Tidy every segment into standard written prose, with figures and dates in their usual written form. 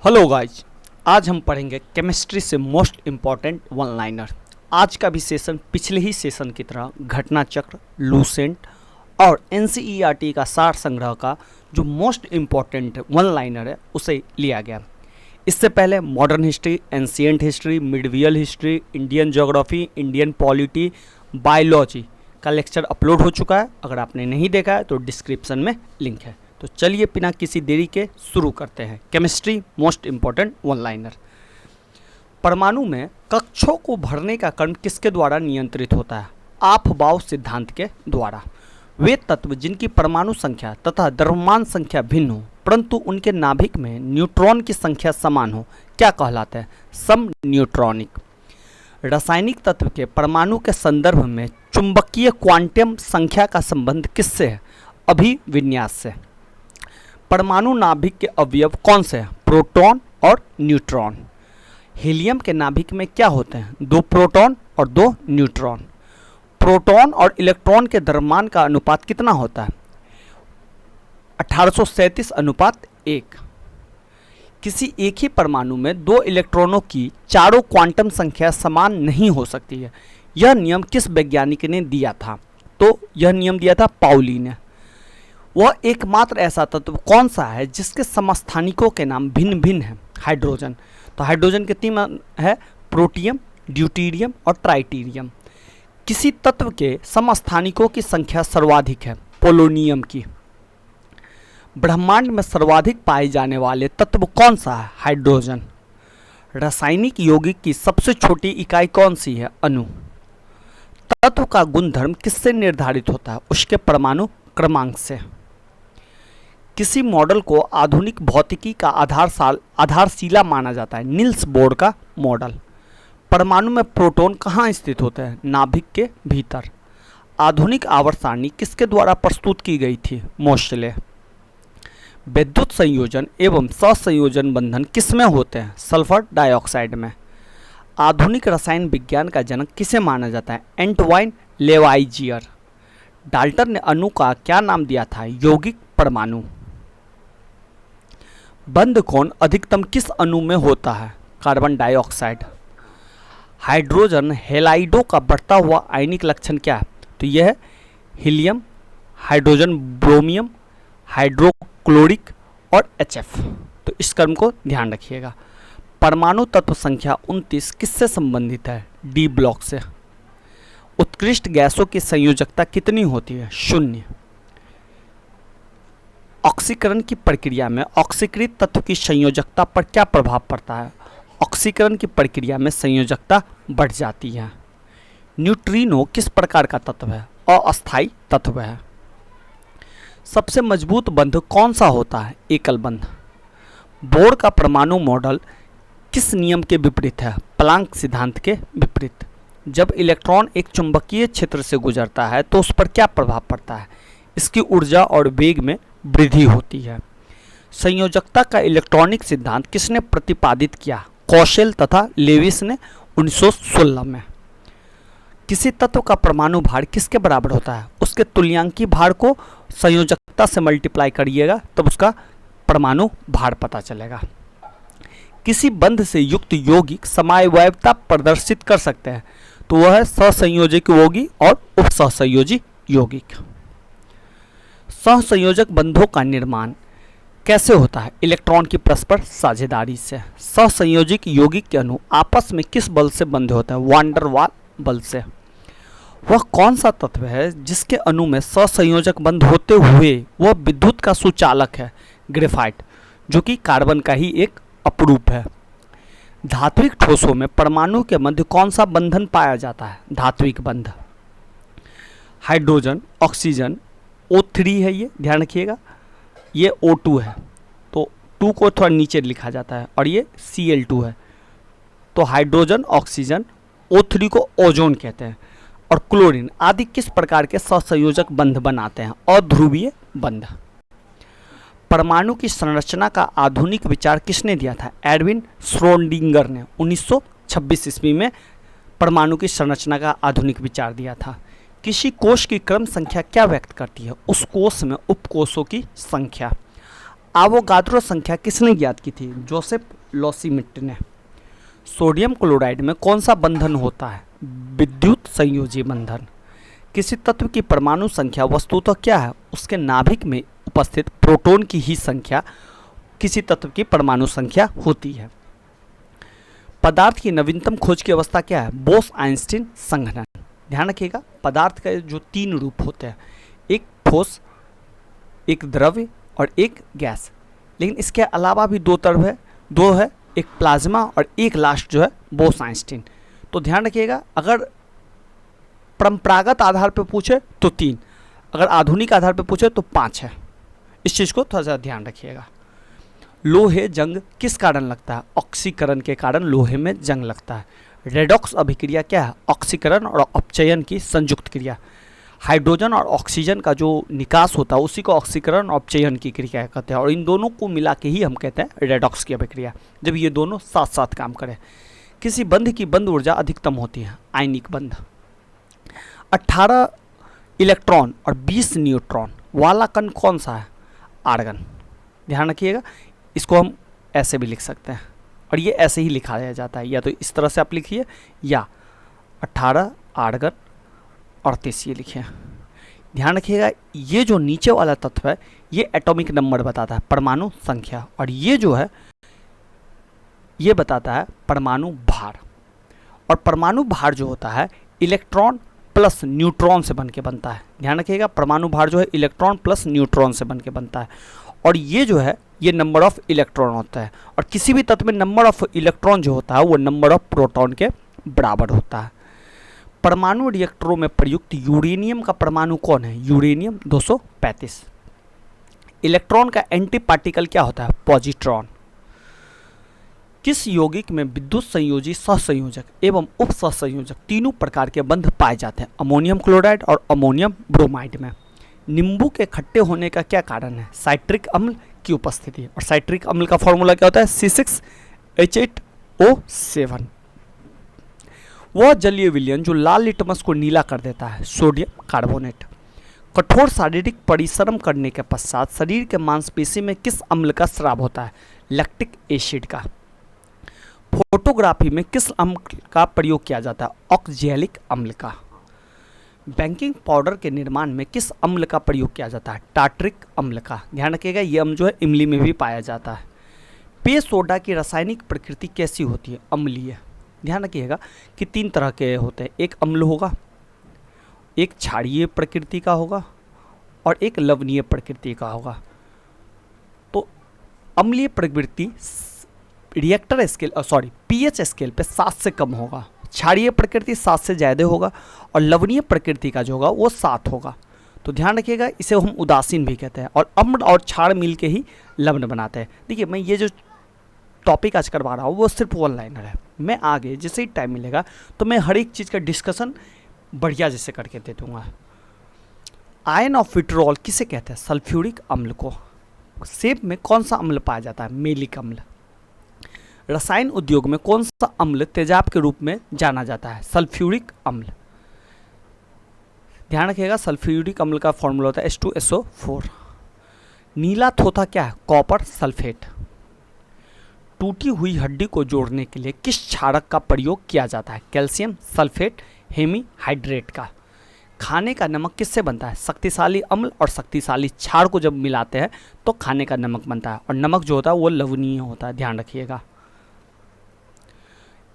Hello guys, आज हम पढ़ेंगे केमिस्ट्री से मोस्ट इम्पॉर्टेंट वन लाइनर। आज का भी सेशन पिछले ही सेशन की तरह घटना चक्र, लूसेंट और एनसीईआरटी का सार संग्रह का जो मोस्ट इम्पॉर्टेंट वन लाइनर है उसे लिया गया। इससे पहले modern history, ancient history, medieval history, Indian geography, Indian polity, biology का लेक्चर अपलोड हो चुका है। अगर आपने नहीं देखा है तो डिस्क्रिप्शन में लिंक है। तो चलिए बिना किसी देरी के शुरू करते हैं। Chemistry most important one liner. परमाणु में कक्षों को भरने का क्रम किसके द्वारा नियंत्रित होता है? आपबाव सिद्धांत के द्वारा। वे तत्व जिनकी परमाणु संख्या तथा द्रव्यमान संख्या भिन्न हो परंतु उनके नाभिक में न्यूट्रॉन की संख्या समान हो क्या कहलाते हैं? सम न्यूट्रॉनिक। रासायनिक तत्व के परमाणु के संदर्भ में चुंबकीय क्वांटम संख्या का संबंध किससे है? अभिविन्यास से। परमाणु नाभिक के अवयव कौन से हैं? प्रोटॉन और न्यूट्रॉन। हीलियम के नाभिक में क्या होते हैं? 2 प्रोटॉन और 2 न्यूट्रॉन। प्रोटॉन और इलेक्ट्रॉन के द्रव्यमान का अनुपात कितना होता है? 1837:1। किसी एक ही परमाणु में 2 इलेक्ट्रॉनों की चारों क्वांटम संख्या समान नहीं हो सकती है। यह नियम किस वैज्ञानिक ने दिया था? तो यह नियम दिया था पाउली ने। वह एकमात्र ऐसा तत्व कौन सा है जिसके समस्थानिकों के नाम भिन्न भिन्न हैं? हाइड्रोजन। तो हाइड्रोजन के 3 है, प्रोटियम, ड्यूटीरियम और ट्राइटीरियम। किसी तत्व के समस्थानिकों की संख्या सर्वाधिक है? पोलोनियम की। ब्रह्मांड में सर्वाधिक पाए जाने वाले तत्व कौन सा है? हाइड्रोजन। रासायनिक यौगिक की सबसे छोटी इकाई कौन सी है? अणु। तत्व का गुणधर्म किससे निर्धारित होता है? उसके परमाणु क्रमांक से। किसी मॉडल को आधुनिक भौतिकी का आधारशिला माना जाता है? नील्स बोर का मॉडल। परमाणु में प्रोटॉन कहाँ स्थित होते हैं? नाभिक के भीतर। आधुनिक आवर्त सारणी किसके द्वारा प्रस्तुत की गई थी? मोशले। विद्युत संयोजन एवं सहसंयोजन बंधन किसमें होते हैं? सल्फर डाइऑक्साइड में। आधुनिक रसायन विज्ञान का जनक किसे माना जाता है? एंटवाइन लेवाइजियर। डाल्टन ने अणु का क्या नाम दिया था? यौगिक परमाणु। बंध कोण अधिकतम किस अणु में होता है? Carbon dioxide. हाइड्रोजन हेलाइडों का बढ़ता हुआ आयनिक लक्षण क्या है? तो यह है हीलियम, हाइड्रोजन ब्रोमियम, हाइड्रोक्लोरिक और HF। तो इस क्रम को ध्यान रखिएगा। परमाणु तत्व संख्या 29 किससे संबंधित है? डी ब्लॉक से। उत्कृष्ट गैसों की संयोजकता कितनी होती है? 0। ऑक्सीकरण की प्रक्रिया में ऑक्सीकृत तत्व की संयोजकता पर क्या प्रभाव पड़ता है? ऑक्सीकरण की प्रक्रिया में संयोजकता बढ़ जाती है। न्यूट्रिनो किस प्रकार का तत्व है? अस्थायी तत्व है। सबसे मजबूत बंध कौन सा होता है? एकल बंध। बोर का परमाणु मॉडल किस नियम के विपरीत है? प्लांक सिद्धांत के विपरीत। जब इलेक्ट्रॉन एक चुंबकीय क्षेत्र से गुजरता है तो उस पर क्या प्रभाव पड़ता है? इसकी ऊर्जा और वेग में वृद्धि होती है। संयोजकता का इलेक्ट्रॉनिक सिद्धांत किसने प्रतिपादित किया? कौशल तथा लेविस ने 1916 में। किसी तत्व का परमाणु भार किसके बराबर होता है? उसके तुल्यांकी भार को संयोजकता से मल्टीप्लाई करिएगा तब उसका परमाणु भार पता चलेगा। किसी बंध से युक्त यौगिक समावयवता प्रदर्शित कर सकते हैं तो वह है सहसंयोजक यौगिक और उपसहसंयोजी यौगिक। सहसंयोजक बंधों का निर्माण कैसे होता है? इलेक्ट्रॉन की परस्पर साझेदारी से। सहसंयोजक यौगिक के अणु आपस में किस बल से बंधे होते हैं? वान डर वाल बल से। वह कौन सा तत्व है जिसके अणु में सहसंयोजक बंध होते हुए वह विद्युत का सुचालक है? ग्रेफाइट, जो कि कार्बन का ही एक अपरूप है। धात्विक ठोसों में परमाणु के मध्य कौन सा बंधन पाया जाता है? धात्विक बंध। हाइड्रोजन, ऑक्सीजन, O3 है, ये ध्यान रखिएगा। ये O2 है तो 2 को थोड़ा नीचे लिखा जाता है और ये Cl2 है। तो हाइड्रोजन, ऑक्सीजन, O3 को ओजोन कहते हैं। और क्लोरीन आदि किस प्रकार के सहसंयोजक बंध बनाते हैं? अध्रुवीय बंध। परमाणु की संरचना का आधुनिक विचार किसने दिया था? एडविन श्रोडिंगर ने 1926 ईस्वी में परमाणु की संरचना का आधुनिक विचार दिया था। किसी कोश की क्रम संख्या क्या व्यक्त करती है? उस कोश में उपकोषों की संख्या। आवोगाद्रो संख्या किसने ज्ञात की थी? जोसेफ लोसीमिट ने। सोडियम क्लोराइड में कौन सा बंधन होता है? विद्युत संयोजी बंधन। किसी तत्व की परमाणु संख्या वस्तुतः क्या है? उसके नाभिक में उपस्थित प्रोटॉन की ही संख्या किसी तत्व की परमाणु संख्या होती है। पदार्थ की नवीनतम खोज की अवस्था क्या है? बोस आइंस्टीन संघनन। ध्यान रखिएगा, पदार्थ का जो 3 रूप होते हैं, एक ठोस, एक द्रव्य और एक गैस। लेकिन इसके अलावा भी 2 तरह है, 2 है, एक प्लाज्मा और एक लास्ट जो है बोस आइंस्टीन। तो ध्यान रखिएगा, अगर परंपरागत आधार पर पूछे तो 3, अगर आधुनिक आधार पर पूछे तो 5 है। इस चीज़ को थोड़ा सा ध्यान रखिएगा। लोहे जंग किस कारण लगता है? ऑक्सीकरण के कारण लोहे में जंग लगता है। रेडॉक्स अभिक्रिया क्या है? ऑक्सीकरण और अपचयन की संयुक्त क्रिया। हाइड्रोजन और ऑक्सीजन का जो निकास होता है उसी को ऑक्सीकरण और अपचयन की क्रिया कहते हैं, और इन दोनों को मिला के ही हम कहते हैं रेडॉक्स की अभिक्रिया, जब ये दोनों साथ साथ काम करें। किसी बंध की बंध ऊर्जा अधिकतम होती है? आयनिक बंध। 18 इलेक्ट्रॉन और 20 न्यूट्रॉन वाला कण कौन सा है? आर्गन। ध्यान रखिएगा, इसको हम ऐसे भी लिख सकते हैं और ये ऐसे ही लिखा जाता है, या तो इस तरह से आप लिखिए या 18 आर्गन 38 ये लिखिए। ध्यान रखिएगा, ये जो नीचे वाला तत्व है ये एटॉमिक नंबर बताता है, परमाणु संख्या, और ये जो है ये बताता है परमाणु भार। और परमाणु भार जो होता है इलेक्ट्रॉन प्लस न्यूट्रॉन से बनके बनता है। ध्यान रखिएगा, परमाणु भार जो है इलेक्ट्रॉन प्लस न्यूट्रॉन से बनके बनता है, और ये जो है ये नंबर ऑफ इलेक्ट्रॉन होता है, और किसी भी तत्व में नंबर ऑफ इलेक्ट्रॉन जो होता है वो नंबर ऑफ प्रोटॉन के बराबर होता है। परमाणु रिएक्टरों में प्रयुक्त यूरेनियम का परमाणु कौन है? यूरेनियम 235। इलेक्ट्रॉन का एंटी पार्टिकल क्या होता है? पॉजिट्रॉन। किस यौगिक में विद्युत संयोजी, सहसंयोजक एवं उप सहसंयोजक तीनों प्रकार के बंध पाए जाते हैं? अमोनियम क्लोराइड और अमोनियम ब्रोमाइड में। नींबू के खट्टे होने का क्या कारण है? साइट्रिक अम्ल की उपस्थिति। और साइट्रिक अम्ल का फॉर्मूला क्या होता है? C6H8O7। वह जलीय विलयन जो लाल लिटमस को नीला कर देता है? Sodium carbonate. कठोर शारीरिक परिश्रम करने के पश्चात शरीर के मांसपेशी में किस अम्ल का स्राव होता है? लैक्टिक एसिड का। फोटोग्राफी में किस अम्ल का प्रयोग किया जाता है? ऑक्जेलिक अम्ल का। बेकिंग पाउडर के निर्माण में किस अम्ल का प्रयोग किया जाता है? टार्टरिक अम्ल का। ध्यान रखिएगा, ये अम्ल जो है इमली में भी पाया जाता है। पेय सोडा की रासायनिक प्रकृति कैसी होती है? अम्लीय। ध्यान रखिएगा कि 3 तरह के होते हैं, एक अम्ल होगा, एक क्षारीय प्रकृति का होगा और एक लवणीय प्रकृति का होगा। तो अम्लीय प्रवृत्ति रिएक्टर स्केल पीएच स्केल पे 7 से कम होगा, क्षारीय प्रकृति 7 से ज़्यादा होगा, और लवणीय प्रकृति का जो होगा वो 7 होगा। तो ध्यान रखिएगा, इसे हम उदासीन भी कहते हैं, और अम्ल और क्षार मिल के ही लवण बनाते हैं। देखिए, मैं ये जो टॉपिक आज करवा रहा हूँ वो सिर्फ वन लाइनर है। मैं आगे जैसे ही टाइम मिलेगा तो मैं हर एक चीज़ का डिस्कशन बढ़िया जैसे करके दे दूँगा। आयन ऑफ विट्रोल किसे कहते हैं? सल्फ्यूरिक अम्ल को। सेब में कौन सा अम्ल पाया जाता है? मेलिक अम्ल। रसायन उद्योग में कौन सा अम्ल तेजाब के रूप में जाना जाता है? सल्फ्यूरिक अम्ल। ध्यान रखिएगा, सल्फ्यूरिक अम्ल का फॉर्मूला होता है H2SO4। नीला थोथा क्या है? Copper sulphate. टूटी हुई हड्डी को जोड़ने के लिए किस क्षारक का प्रयोग किया जाता है? कैल्शियम सल्फेट हेमीहाइड्रेट का। खाने का नमक किससे बनता है? शक्तिशाली अम्ल और शक्तिशाली क्षार को जब मिलाते हैं तो खाने का नमक बनता है, और नमक जो होता है वो लवणीय होता है। ध्यान रखिएगा।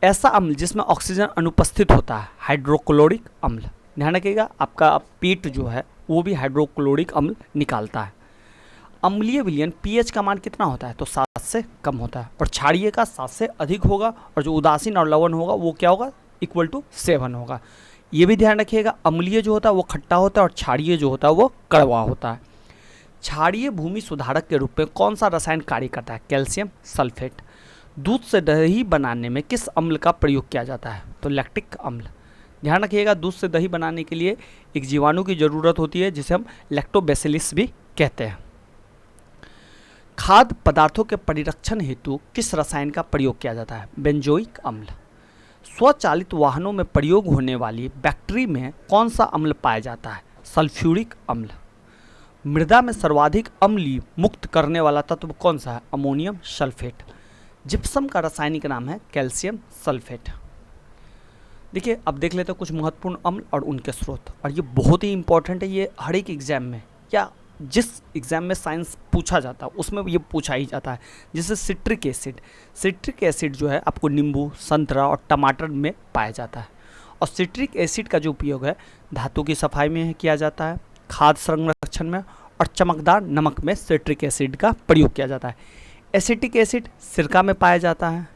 ऐसा अम्ल जिसमें ऑक्सीजन अनुपस्थित होता है? हाइड्रोक्लोरिक अम्ल। ध्यान रखिएगा, आपका पेट जो है वो भी हाइड्रोक्लोरिक अम्ल निकालता है। अम्लीय विलयन पीएच का मान कितना होता है? तो 7 से कम होता है, और क्षारीय का 7 से अधिक होगा, और जो उदासीन और लवण होगा वो क्या होगा? =7 होगा। ये भी ध्यान रखिएगा, अम्लीय जो होता है वो खट्टा होता है और क्षारीय जो होता है वो कड़वा होता है। क्षारीय भूमि सुधारक के रूप में कौन सा रसायन कार्य करता है? Calcium sulphate. दूध से दही बनाने में किस अम्ल का प्रयोग किया जाता है? तो लैक्टिक अम्ल। ध्यान रखिएगा, दूध से दही बनाने के लिए एक जीवाणु की जरूरत होती है जिसे हम लैक्टोबैसिलस भी कहते हैं। खाद्य पदार्थों के परिरक्षण हेतु किस रसायन का प्रयोग किया जाता है? बेंजोइक अम्ल। स्वचालित वाहनों में प्रयोग होने वाली बैटरी में कौन सा अम्ल पाया जाता है? सल्फ्यूरिक अम्ल। मृदा में सर्वाधिक अम्लीय मुक्त करने वाला तत्व कौन सा है? Ammonium sulphate. जिप्सम का रासायनिक नाम है कैल्शियम सल्फेट। देखिए अब देख लेते हैं कुछ महत्वपूर्ण अम्ल और उनके स्रोत, और ये बहुत ही इंपॉर्टेंट है। ये हर एक एग्जाम में या जिस एग्जाम में साइंस पूछा जाता है उसमें ये पूछा ही जाता है। जैसे सिट्रिक एसिड, सिट्रिक एसिड जो है आपको नींबू, संतरा और टमाटर में पाया जाता है। और सिट्रिक एसिड का जो उपयोग है धातु की सफाई में किया जाता है, खाद्य संरक्षण में, और चमकदार नमक में सिट्रिक एसिड का प्रयोग किया जाता है। एसिटिक एसिड सिरका में पाया जाता है,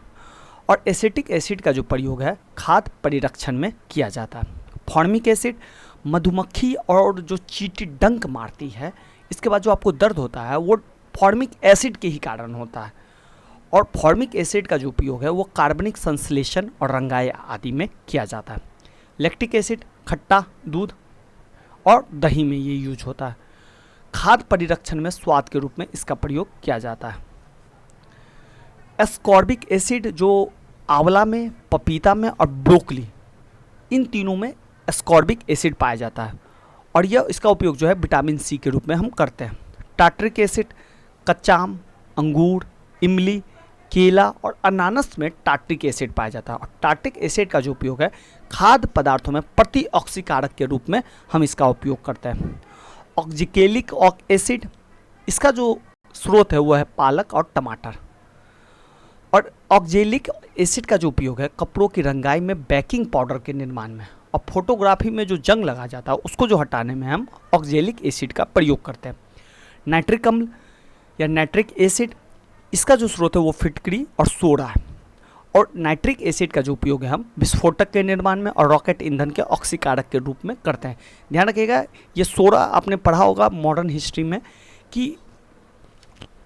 और एसिटिक एसिड का जो प्रयोग है खाद्य परिरक्षण में किया जाता है। फॉर्मिक एसिड मधुमक्खी और जो चींटी डंक मारती है इसके बाद जो आपको दर्द होता है वो फॉर्मिक एसिड के ही कारण होता है। और फॉर्मिक एसिड का जो उपयोग है वो कार्बनिक संश्लेषण और रंगाई आदि में किया जाता है। लैक्टिक एसिड खट्टा दूध और दही में ये यूज होता है। खाद्य परिरक्षण में स्वाद के रूप में इसका प्रयोग किया जाता है। एस्कॉर्बिक एसिड जो आंवला में, पपीता में और ब्रोकली, इन तीनों में एस्कॉर्बिक एसिड पाया जाता है, और यह इसका उपयोग जो है विटामिन सी के रूप में हम करते हैं। टार्ट्रिक एसिड कच्चा आम, अंगूर, इमली, केला और अनानास में टार्ट्रिक एसिड पाया जाता है। और टार्ट्रिक एसिड का जो उपयोग है खाद्य पदार्थों में प्रतिऑक्सीकारक के रूप में हम इसका उपयोग करते हैं। ऑक्जिकेलिक एसिड, इसका जो स्रोत है वो है पालक और टमाटर। और ऑक्जेलिक एसिड का जो उपयोग है कपड़ों की रंगाई में, बेकिंग पाउडर के निर्माण में, और फोटोग्राफी में जो जंग लगा जाता है उसको जो हटाने में हम ऑक्जेलिक एसिड का प्रयोग करते हैं। नाइट्रिक अम्ल या नाइट्रिक एसिड, इसका जो स्रोत है वो फिटकरी और सोडा है। और नाइट्रिक एसिड का जो उपयोग है हम विस्फोटक के निर्माण में और रॉकेट ईंधन के ऑक्सीकारक के रूप में करते हैं। ध्यान रखिएगा ये सोडा आपने पढ़ा होगा मॉडर्न हिस्ट्री में कि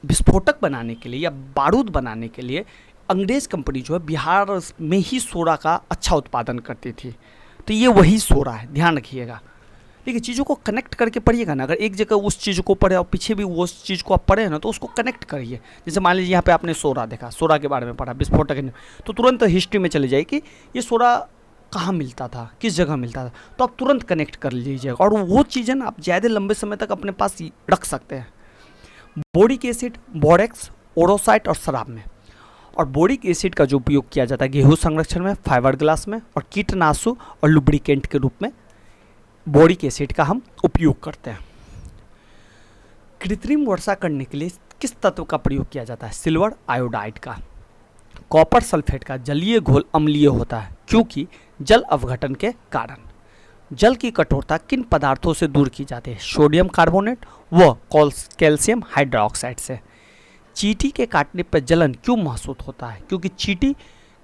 विस्फोटक बनाने के लिए या बारूद बनाने के लिए अंग्रेज कंपनी जो है बिहार में ही सोडा का अच्छा उत्पादन करती थी। तो ये वही सोडा है, ध्यान रखिएगा। देखिए चीज़ों को कनेक्ट करके पढ़िएगा ना, अगर एक जगह उस चीज़ को पढ़े और पीछे भी वो उस चीज़ को आप पढ़े ना तो उसको कनेक्ट करिए। जैसे मान लीजिए यहाँ पे आपने सोडा देखा, सोडा के बारे में पढ़ा, विस्फोटक, तो तुरंत हिस्ट्री में चले जाए कि ये सोडा कहाँ मिलता था, किस जगह मिलता था, तो आप तुरंत कनेक्ट कर लीजिएगा और वो चीज़ें ना आप ज़्यादा लंबे समय तक अपने पास रख सकते हैं। बोरिक एसिड, बोरेक्स, ओरोसाइट और शराब में। और बोरिक एसिड का जो उपयोग किया जाता है गेहूं संरक्षण में, फाइबर ग्लास में, और कीटनाशु और लुब्रिकेंट के रूप में बोरिक एसिड का हम उपयोग करते हैं। कृत्रिम वर्षा करने के लिए किस तत्व का प्रयोग किया जाता है? सिल्वर आयोडाइड का। कॉपर सल्फेट का जलीय घोल अम्लीय होता है क्योंकि जल अवघटन के कारण। जल की कठोरता किन पदार्थों से दूर की जाती है? सोडियम कार्बोनेट व कैल्शियम हाइड्रोक्साइड से। चींटी के काटने पर जलन क्यों महसूस होता है? क्योंकि चींटी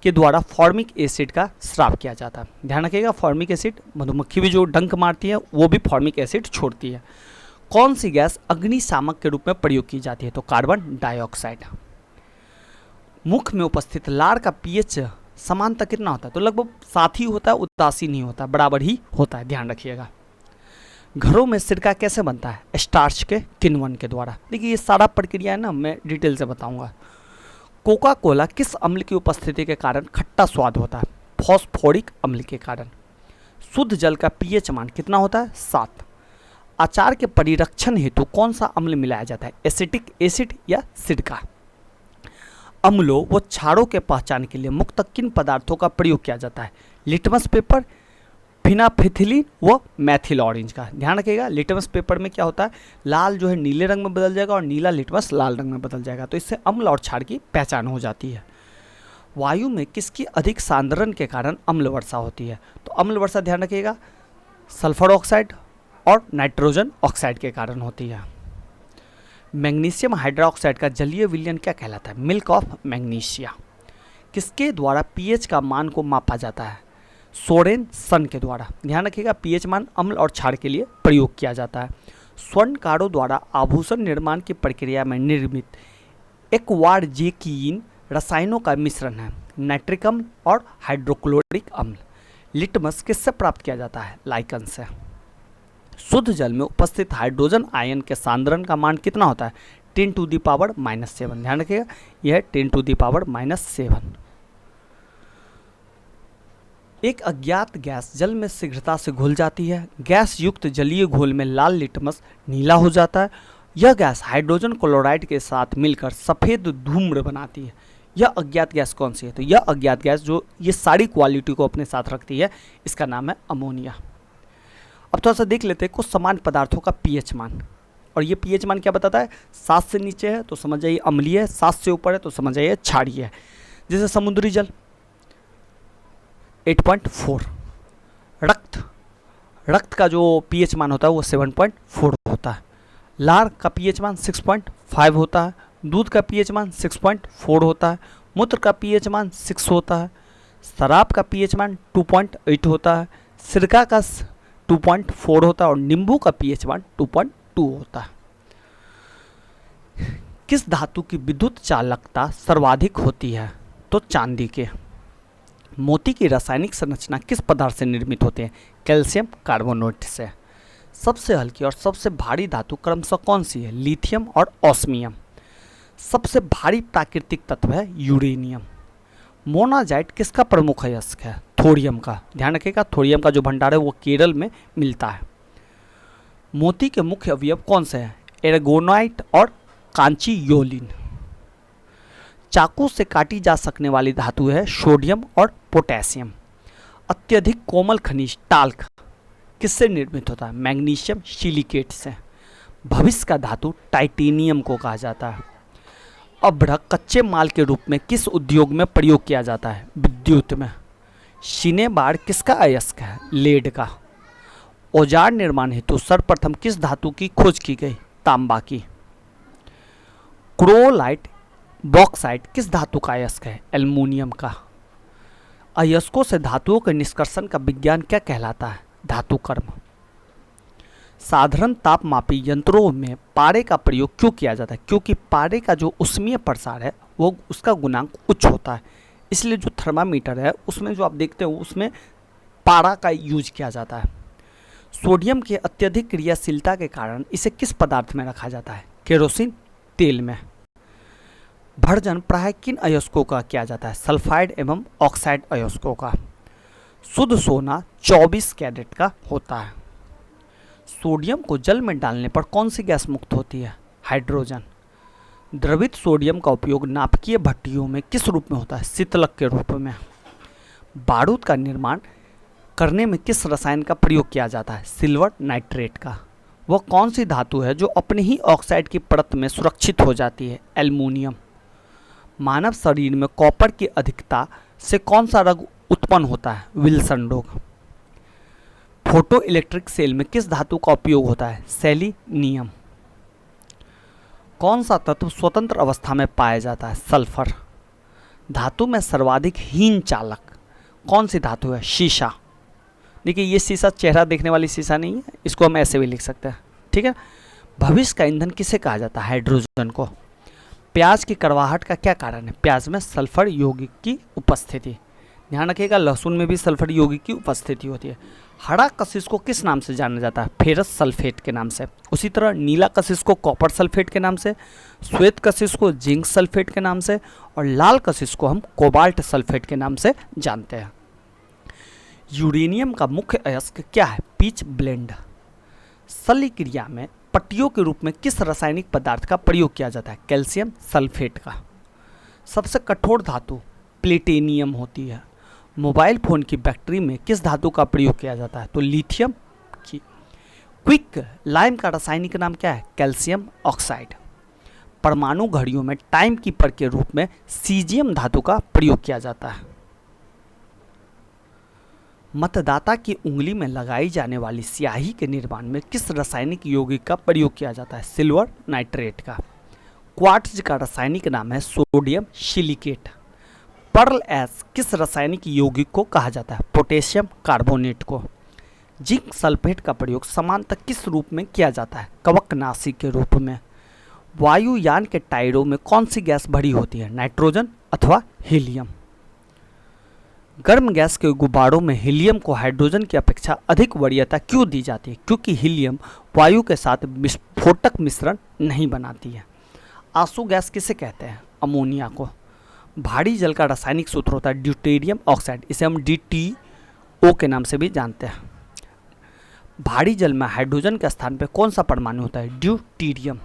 के द्वारा फॉर्मिक एसिड का स्राव किया जाता है। ध्यान रखिएगा फॉर्मिक एसिड, मधुमक्खी भी जो डंक मारती है वो भी फॉर्मिक एसिड छोड़ती है। कौन सी गैस अग्निशामक के रूप में प्रयोग की जाती है? तो कार्बन डाइऑक्साइड। मुख में उपस्थित लार का पीएच समानता कितना होता है? तो लगभग 7 ही होता है, उदासीन नहीं होता, बराबर ही होता है, ध्यान रखिएगा। घरों में सिरका कैसे बनता है? स्टार्च के किण्वन के द्वारा। देखिए ये सारा प्रक्रिया है ना मैं डिटेल से बताऊंगा। कोका कोला किस अम्ल की उपस्थिति के कारण खट्टा स्वाद होता है? फॉस्फोरिक अम्ल के कारण। शुद्ध जल का पीएच मान कितना होता है? 7। अचार के परिरक्षण हेतु कौन सा अम्ल मिलाया जाता है? एसिटिक एसिड या सिरका। अम्लों व क्षारों के पहचान के लिए मुख्यतः किन पदार्थों का प्रयोग किया जाता है? लिटमस पेपर, फिनाफिथिलीन व मैथिल ऑरेंज का। ध्यान रखिएगा लिटमस पेपर में क्या होता है, लाल जो है नीले रंग में बदल जाएगा और नीला लिटमस लाल रंग में बदल जाएगा, तो इससे अम्ल और क्षार की पहचान हो जाती है। वायु में किसकी अधिक सांद्रण के कारण अम्ल वर्षा होती है? तो अम्ल वर्षा ध्यान रखिएगा सल्फर ऑक्साइड और नाइट्रोजन ऑक्साइड के कारण होती है। मैग्नीशियम हाइड्रोक्साइड का जलीय विलयन क्या कहलाता है? Milk of magnesia. किसके द्वारा पीएच का मान को मापा जाता है? सोरेन सन के द्वारा। ध्यान रखिएगा पीएच मान अम्ल और क्षार के लिए प्रयोग किया जाता है। स्वर्णकारों द्वारा आभूषण निर्माण की प्रक्रिया में निर्मित एक्वारजेकीन रसायनों का मिश्रण है नाइट्रिक अम्ल और हाइड्रोक्लोरिक अम्ल। लिटमस किससे प्राप्त किया जाता है? लाइकन से। शुद्ध जल में उपस्थित हाइड्रोजन आयन के सांद्रण का मान कितना होता है? 10⁻⁻⁷। ध्यान रखिएगा यह है 10⁻⁻⁷। एक अज्ञात गैस जल में शीघ्रता से घुल जाती है। गैस युक्त जलीय घोल में लाल लिटमस नीला हो जाता है। यह गैस हाइड्रोजन क्लोराइड के साथ मिलकर सफ़ेद धूम्र बनाती है। यह अज्ञात गैस कौन सी है? तो यह अज्ञात गैस जो ये सारी क्वालिटी को अपने साथ रखती है, इसका नाम है अमोनिया। अब थोड़ा सा देख लेते हैं कुछ समान पदार्थों का पीएच मान। और ये पीएच मान क्या बताता है? 7 से नीचे है तो समझ जाइए अम्लीय है, 7 से ऊपर है तो समझ जाइए क्षारीय है। जैसे समुद्री जल 8.4, रक्त का जो पीएच मान होता है वो 7.4 होता है। लार का पीएच मान 6.5 होता है। दूध का पीएच मान 6.4 होता है। मूत्र का पीएच मान 6 होता है। शराब का पीएच मान 2.8 होता है। सिरका का 2.4 होता है और नींबू का पीएच मान 2.2 होता है। किस धातु की विद्युत चालकता सर्वाधिक होती है? तो चांदी के। मोती की रासायनिक संरचना किस पदार्थ से निर्मित होते हैं? कैल्शियम कार्बोनेट से। सबसे हल्की और सबसे भारी धातु क्रमशः कौन सी है? लिथियम और ऑस्मियम। सबसे भारी प्राकृतिक तत्व है यूरेनियम। मोनाजाइट किसका प्रमुख अयस्क है? थोरियम का। ध्यान रखिएगा, थोरियम का जो भंडार है वो केरल में मिलता है। मोती के मुख्य अवयव कौन से हैं? एर्गोनाइट और कांचीयोलिन। चाकू से काटी जा सकने वाली धातु है सोडियम और पोटेशियम। अत्यधिक कोमल खनिज टाल्क किससे निर्मित होता है? मैग्नीशियम सिलिकेट से। भविष्य का धातु टाइटेनियम को कहा जाता है। अभ्रक कच्चे माल के रूप में किस उद्योग में प्रयोग किया जाता है? विद्युत में। शिनेबार किसका अयस्क है? लेड का। औजार निर्माण हेतु सर्वप्रथम किस धातु की खोज की गई? तांबा की। क्रोलाइट बॉक्साइट किस धातु का अयस्क है? एल्युमिनियम का। अयस्कों से धातुओं के निष्कर्षण का विज्ञान क्या कहलाता है? धातु कर्म। साधारण तापमापी यंत्रों में पारे का प्रयोग क्यों किया जाता है? क्योंकि पारे का जो उष्मीय प्रसार है वो उसका गुणांक उच्च होता है, इसलिए जो थर्मामीटर है उसमें जो आप देखते हो उसमें पारा का यूज किया जाता है। सोडियम की अत्यधिक क्रियाशीलता के कारण इसे किस पदार्थ में रखा जाता है? केरोसिन तेल में। भर्जन प्राय किन अयस्कों का किया जाता है? सल्फाइड एवं ऑक्साइड अयस्कों का। शुद्ध सोना 24 कैरेट का होता है। सोडियम को जल में डालने पर कौन सी गैस मुक्त होती है? हाइड्रोजन। द्रवित सोडियम का उपयोग नाभिकीय भट्टियों में किस रूप में होता है? शीतलक के रूप में। बारूद का निर्माण करने में किस रसायन का प्रयोग किया जाता है? सिल्वर नाइट्रेट का। वह कौन सी धातु है जो अपने ही ऑक्साइड की परत में सुरक्षित हो जाती है? एल्युमिनियम। मानव शरीर में कॉपर की अधिकता से कौन सा रोग उत्पन्न होता है? विल्सन रोग। फोटो इलेक्ट्रिक सेल में किस धातु का उपयोग होता है? सेलिनियम। कौन सा तत्व स्वतंत्र अवस्था में पाया जाता है? सल्फर। धातु में सर्वाधिक हीन चालक कौन सी धातु है? शीशा। देखिए ये शीशा चेहरा देखने वाली शीशा नहीं है, इसको हम ऐसे भी लिख सकते हैं, ठीक है। भविष्य का ईंधन किसे कहा जाता है? हाइड्रोजन को। प्याज की कड़वाहट का क्या कारण है? प्याज में सल्फर यौगिक की उपस्थिति। ध्यान रखिएगा लहसुन में भी सल्फर यौगिक की उपस्थिति होती है। हरा कशिश को किस नाम से जाना जाता है? फेरस सल्फेट के नाम से। उसी तरह नीला कशिश को कॉपर सल्फेट के नाम से, श्वेत कशिश को जिंक सल्फेट के नाम से और लाल कशिश को हम कोबाल्ट सल्फेट के नाम से जानते हैं। यूरेनियम का मुख्य अयस्क क्या है? Pitch blend. शल्य क्रिया में पट्टियों के रूप में किस रासायनिक पदार्थ का प्रयोग किया जाता है? कैल्शियम सल्फेट का। सबसे कठोर धातु प्लेटिनियम होती है। मोबाइल फोन की बैटरी में किस धातु का प्रयोग किया जाता है? तो लिथियम की। क्विक लाइम का रासायनिक नाम क्या है? Calcium oxide. परमाणु घड़ियों में टाइम कीपर के रूप में सीजियम धातु का प्रयोग किया जाता है। मतदाता की उंगली में लगाई जाने वाली स्याही के निर्माण में किस रासायनिक यौगिक का प्रयोग किया जाता है? सिल्वर नाइट्रेट का। क्वार्ट्ज का रासायनिक नाम है सोडियम सिलिकेट। पर्ल एस किस रासायनिक यौगिक को कहा जाता है? पोटेशियम कार्बोनेट को। जिंक सल्फेट का प्रयोग समानतः किस रूप में किया जाता है? कवकनाशी के रूप में। वायुयान के टायरों में कौन सी गैस भरी होती है? नाइट्रोजन अथवा हीलियम। गर्म गैस के गुब्बारों में हीलियम को हाइड्रोजन की अपेक्षा अधिक वरीयता क्यों दी जाती है? क्योंकि हीलियम वायु के साथ विस्फोटक मिश्रण नहीं बनाती है। आंसू गैस किसे कहते हैं? अमोनिया को। भारी जल का रासायनिक सूत्र होता है ड्यूटेरियम ऑक्साइड, इसे हम DT ओ के नाम से भी जानते हैं। भारी जल में हाइड्रोजन के स्थान पे कौन सा परमाणु होता है? ड्यूटीरियम।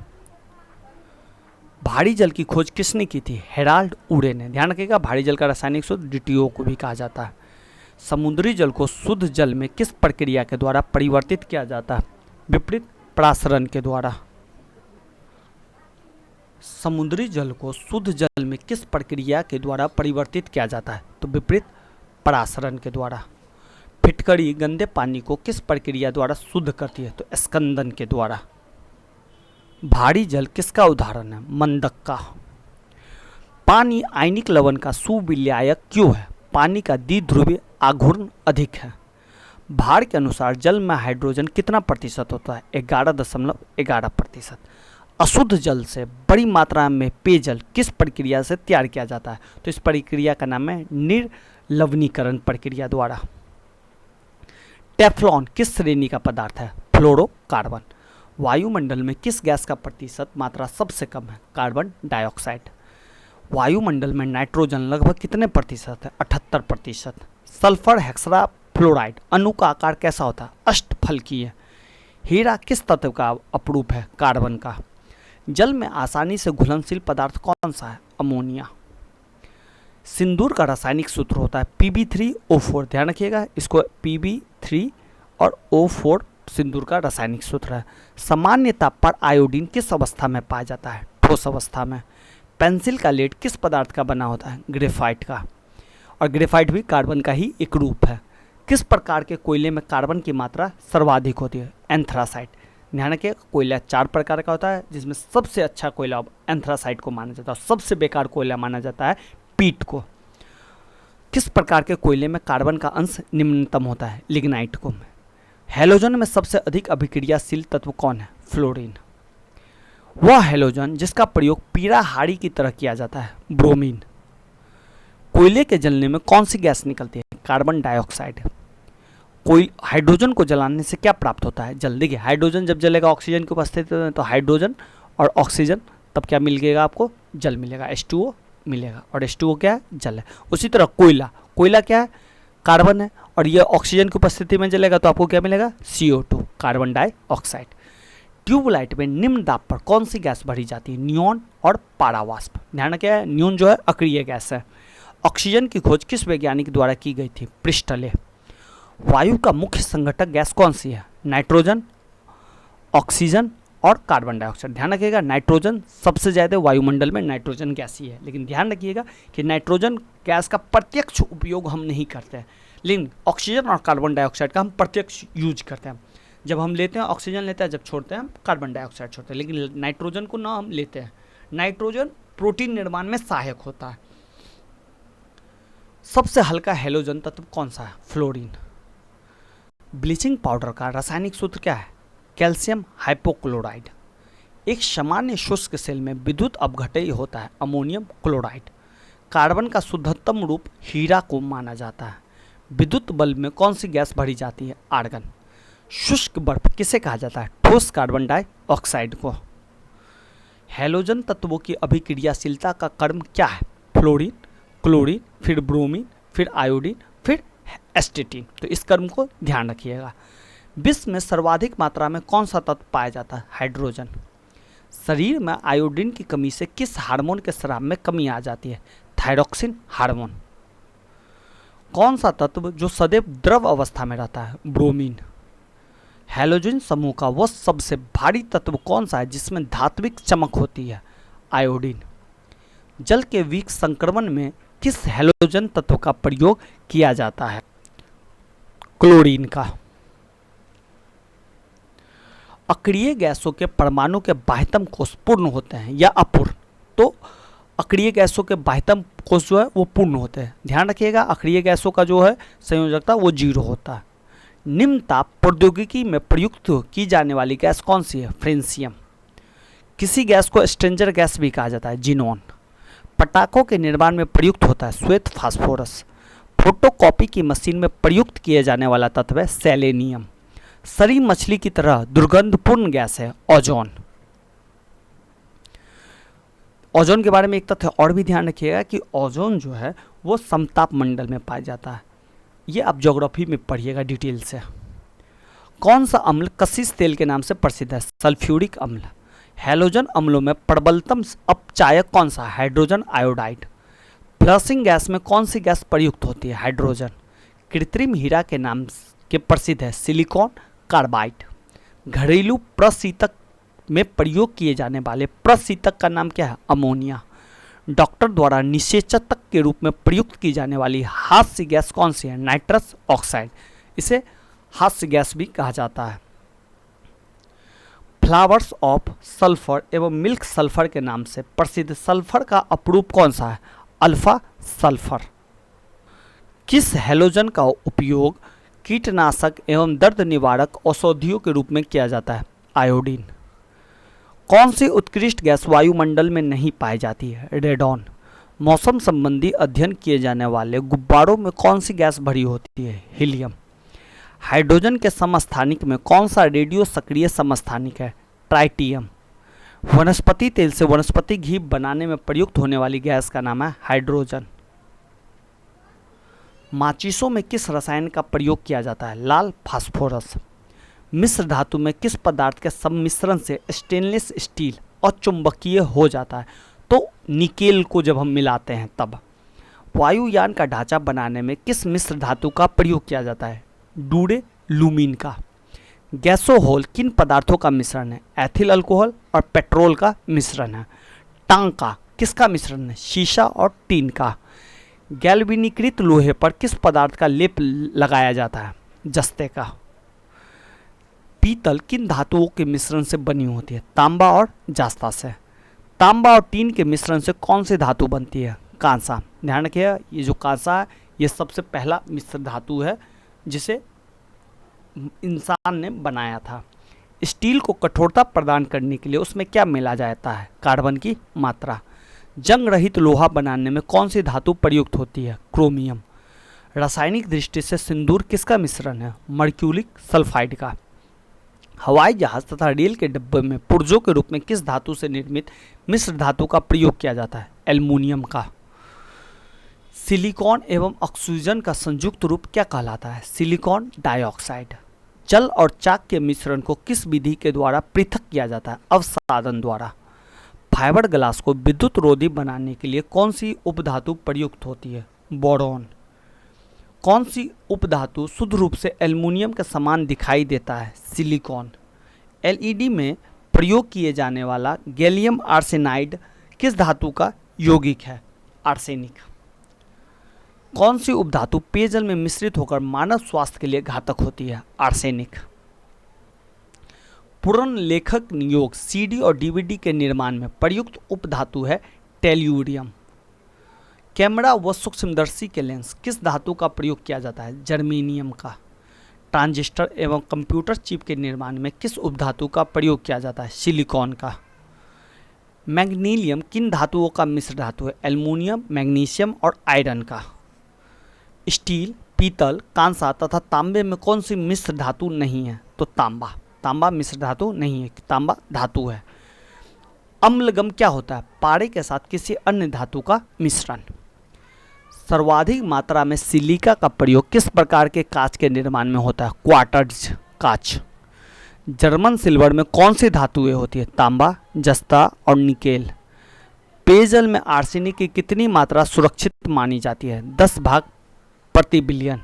भारी जल की खोज किसने की थी? हेराल्ड उरे ने। ध्यान रखिएगा, भारी जल का रासायनिक सूत्र ड्यूटीओ को भी कहा जाता है। समुद्री जल को शुद्ध जल में किस प्रक्रिया के द्वारा परिवर्तित किया जाता है? विपरीत परासरण के द्वारा। समुद्री जल को शुद्ध जल में किस प्रक्रिया के द्वारा परिवर्तित किया जाता है? तो विपरीत परासरण के द्वारा। फिटकरी गंदे पानी को किस प्रक्रिया द्वारा शुद्ध करती है? तो स्कंदन के द्वारा। भारी जल किसका उदाहरण है? मंदक का। पानी आयनिक लवण का सुविलायक क्यों है? पानी का द्विध्रुवीय आघूर्ण अधिक है। भार के अनुसार जल में हाइड्रोजन कितना प्रतिशत होता है? 11.11%। अशुद्ध जल से बड़ी मात्रा में पेयजल किस प्रक्रिया से तैयार किया जाता है? तो इस प्रक्रिया का नाम है निर्लवणीकरण प्रक्रिया द्वारा। टेफ्लॉन किस श्रेणी का पदार्थ है? फ्लोरोकार्बन। वायुमंडल में किस गैस का प्रतिशत मात्रा सबसे कम है? Carbon dioxide. वायुमंडल में नाइट्रोजन लगभग कितने प्रतिशत है? 78%। सल्फर हेक्सा फ्लोराइड अणु का आकार कैसा होता है? अष्टफलकीय। हीरा किस तत्व का अपरूप है? कार्बन का। जल में आसानी से घुलनशील पदार्थ कौन सा है? अमोनिया। सिंदूर का रासायनिक सूत्र होता है Pb3O4। ध्यान रखिएगा, इसको Pb3 और O4 सिंदूर का रासायनिक सूत्र है। सामान्य ताप पर आयोडीन किस अवस्था में पाया जाता है? ठोस अवस्था में। पेंसिल का लेड किस पदार्थ का बना होता है? ग्रेफाइट का। और ग्रेफाइट भी कार्बन का ही एक रूप है। किस प्रकार के कोयले में कार्बन की मात्रा सर्वाधिक होती है? एंथ्रासाइट। ध्यान रखिए, कोयला 4 प्रकार का होता है, जिसमें सबसे अच्छा कोयला एंथ्रासाइट को माना जाता है, सबसे बेकार कोयला माना जाता है पीट को। किस प्रकार के कोयले में कार्बन का अंश निम्नतम होता है? लिग्नाइट को। हैलोजन में सबसे अधिक अभिक्रियाशील तत्व कौन है? फ्लोरीन। वह हैलोजन जिसका प्रयोग पीड़ा हाड़ी की तरह किया जाता है? ब्रोमीन। कोयले के जलने में कौन सी गैस निकलती है? Carbon dioxide. कोई हाइड्रोजन को जलाने से क्या प्राप्त होता है? जल। देखिए, हाइड्रोजन जब जलेगा ऑक्सीजन की उपस्थिति में, तो हाइड्रोजन और ऑक्सीजन, तब क्या मिलेगा आपको? जल मिलेगा, H2O मिलेगा। और H2O क्या है? जल है। उसी तरह कोयला, कोयला क्या है? कार्बन है, और ये ऑक्सीजन की उपस्थिति में जलेगा तो आपको क्या मिलेगा? CO2, carbon dioxide. ट्यूबलाइट में निम्न दाब पर कौन सी गैस भरी जाती है? नियॉन और पारावाष्प। ध्यान रखिए, नियॉन जो है अक्रिय गैस है। ऑक्सीजन की खोज किस वैज्ञानिक द्वारा की गई थी? प्रिस्टले। वायु का मुख्य संघटक गैस कौन सी है? नाइट्रोजन, ऑक्सीजन और कार्बन डाइऑक्साइड। ध्यान रखिएगा, नाइट्रोजन सबसे ज़्यादा वायुमंडल में नाइट्रोजन गैस ही है, लेकिन ध्यान रखिएगा कि नाइट्रोजन गैस का प्रत्यक्ष उपयोग हम नहीं करते हैं, लेकिन ऑक्सीजन और कार्बन डाइऑक्साइड का हम प्रत्यक्ष यूज करते हैं। जब हम लेते हैं ऑक्सीजन लेते हैं, जब छोड़ते हैं हम कार्बन डाइऑक्साइड छोड़ते हैं, लेकिन नाइट्रोजन को ना हम लेते हैं। नाइट्रोजन प्रोटीन निर्माण में सहायक होता है। सबसे हल्का हैलोजन तत्व कौन सा है? फ्लोरीन। ब्लीचिंग पाउडर का रासायनिक सूत्र क्या है? Calcium hypochlorite. एक सामान्य शुष्क सेल में विद्युत अपघटय होता है? Ammonium chloride. कार्बन का शुद्धतम रूप हीरा को माना जाता है। विद्युत बल्ब में कौन सी गैस भरी जाती है? आर्गन। शुष्क बर्फ किसे कहा जाता है? ठोस कार्बन डाइऑक्साइड को। हैलोजन तत्वों की अभिक्रियाशीलता का क्रम क्या है? फ्लोरीन, क्लोरीन, फिर ब्रोमीन, फिर आयोडीन, फिर एस्टेटिन। तो इस क्रम को ध्यान रखिएगा। विश्व में सर्वाधिक मात्रा में कौन सा तत्व पाया जाता है? हाइड्रोजन। शरीर में आयोडीन की कमी से किस हार्मोन के स्राव में कमी आ जाती है? Thyroxine hormone. कौन सा तत्व जो सदैव द्रव अवस्था में रहता है? ब्रोमीन। हैलोजन समूह का वह सबसे भारी तत्व कौन सा है जिसमें धात्विक चमक होती है? आयोडीन। जल के विक संक्रमण में किस हैलोजन तत्व का प्रयोग किया जाता है? क्लोरीन का। अक्रिय गैसों के परमाणु के बाह्यतम कोष पूर्ण होते हैं या अपूर्ण? तो अक्रिय गैसों के बाह्यतम कोष जो है वो पूर्ण होते हैं। ध्यान रखिएगा, अक्रिय गैसों का जो है संयोजकता वो 0 होता है। निम्न ताप प्रौद्योगिकी में प्रयुक्त की जाने वाली गैस कौन सी है? फ्रेंसियम। किसी गैस को स्ट्रेंजर गैस भी कहा जाता है? जिनोन। पटाखों के निर्माण में प्रयुक्त होता है? श्वेत फास्फोरस। फोटोकॉपी की मशीन में प्रयुक्त किए जाने वाला तत्व है? सेलेनियम। सरी मछली की तरह दुर्गंधपूर्ण गैस है? ओजोन। ओजोन के बारे में एक तथ्य और भी ध्यान रखिएगा कि ओजोन जो है वो समताप मंडल में पाया जाता है। ये आप ज्योग्राफी में पढ़िएगा डिटेल से। कौन सा अम्ल कशिश तेल के नाम से प्रसिद्ध है? सल्फ्यूरिक अम्ल। हैलोजन अम्लों में प्रबलतम अपचायक कौन सा? Hydrogen iodide. फ्लशिंग गैस में कौन सी गैस प्रयुक्त होती है? हाइड्रोजन। कृत्रिम हीरा के नाम के प्रसिद्ध है? Silicon carbide. घरेलू प्रशीतक में प्रयोग किए जाने वाले प्रशीतक का नाम क्या है? अमोनिया। डॉक्टर द्वारा निषेचक के रूप में प्रयुक्त की जाने वाली हास्य गैस कौन सी है? Nitrous oxide. इसे हास्य गैस भी कहा जाता है। फ्लावर्स ऑफ सल्फर एवं मिल्क सल्फर के नाम से प्रसिद्ध सल्फर का अपरूप कौन सा है? Alpha sulphur. किस हैलोजन का उपयोग कीटनाशक एवं दर्द निवारक औषधियों के रूप में किया जाता है? आयोडीन। कौन सी उत्कृष्ट गैस वायुमंडल में नहीं पाई जाती है? रेडॉन। मौसम संबंधी अध्ययन किए जाने वाले गुब्बारों में कौन सी गैस भरी होती है? हीलियम। हाइड्रोजन के समस्थानिक में कौन सा रेडियो सक्रिय समस्थानिक है? ट्राइटियम। वनस्पति तेल से वनस्पति घी बनाने में प्रयुक्त होने वाली गैस का नाम है हाइड्रोजन। माचिसों में किस रसायन का प्रयोग किया जाता है? लाल फास्फोरस। मिश्र धातु में किस पदार्थ के सम्मिश्रण से स्टेनलेस स्टील अचुंबकीय हो जाता है? तो निकेल को जब हम मिलाते हैं तब। वायुयान का ढांचा बनाने में किस मिश्र धातु का प्रयोग किया जाता है? डूरे लूमीन का। गैसोहोल किन पदार्थों का मिश्रण है? एथिल अल्कोहल और पेट्रोल का मिश्रण है। टांका किसका मिश्रण है? शीशा और टीन का। गैल्वेनीकृत लोहे पर किस पदार्थ का लेप लगाया जाता है? जस्ते का। पीतल किन धातुओं के मिश्रण से बनी होती है? तांबा और जास्ता से। तांबा और टीन के मिश्रण से कौन सी धातु बनती है? कांसा। ध्यान रखिएगा, ये जो कांसा है ये सबसे पहला मिश्र धातु है जिसे इंसान ने बनाया था। स्टील को कठोरता प्रदान करने के लिए उसमें क्या मिला जाता है? कार्बन की मात्रा। जंग रहित लोहा बनाने में कौन सी धातु प्रयुक्त होती है? क्रोमियम। रासायनिक दृष्टि से सिंदूर किसका मिश्रण है? मर्क्यूरिक सल्फाइड का। हवाई जहाज तथा रेल के डिब्बे में पुर्जों के रूप में किस धातु से निर्मित मिश्र धातु का प्रयोग किया जाता है? एल्युमिनियम का। सिलिकॉन एवं ऑक्सीजन का संयुक्त रूप क्या कहलाता है? Silicon dioxide. जल और चाक के मिश्रण को किस विधि के द्वारा पृथक किया जाता है? अवसादन द्वारा। फाइबर ग्लास को विद्युत रोधी बनाने के लिए कौन सी उपधातु प्रयुक्त होती है? बोरॉन। कौन सी उपधातु शुद्ध रूप से एल्युमिनियम के समान दिखाई देता है? सिलिकॉन। एलईडी में प्रयोग किए जाने वाला गैलियम आर्सेनाइड किस धातु का यौगिक है? आर्सेनिक। कौन सी उपधातु पेयजल में मिश्रित होकर मानव स्वास्थ्य के लिए घातक होती है? आर्सेनिक। पूर्ण लेखक नियोग सीडी और डीवीडी के निर्माण में प्रयुक्त उपधातु है टेल्यूरियम। कैमरा व सूक्ष्मदर्शी के लेंस किस धातु का प्रयोग किया जाता है? जर्मेनियम का। ट्रांजिस्टर एवं कंप्यूटर चिप के निर्माण में किस उपधातु का प्रयोग किया जाता है? सिलिकॉन का। मैग्नीशियम किन धातुओं का मिश्र धातु है? एल्युमिनियम, मैग्नीशियम और आयरन का। स्टील, पीतल, कांसा तथा तांबे में कौन सी मिश्र धातु नहीं है? तो तांबा। तांबा मिश्र धातु नहीं है, तांबा धातु है। अम्लगम क्या होता है? पारे के साथ किसी अन्य धातु का मिश्रण। सर्वाधिक मात्रा में सिलिका का प्रयोग किस प्रकार के कांच के निर्माण में होता है? क्वार्ट्ज कांच। जर्मन सिल्वर में कौन सी धातुएं होती है? तांबा, जस्ता और निकेल। पेयजल में आर्सेनिक की कितनी मात्रा सुरक्षित मानी जाती है? 10 भाग प्रति बिलियन।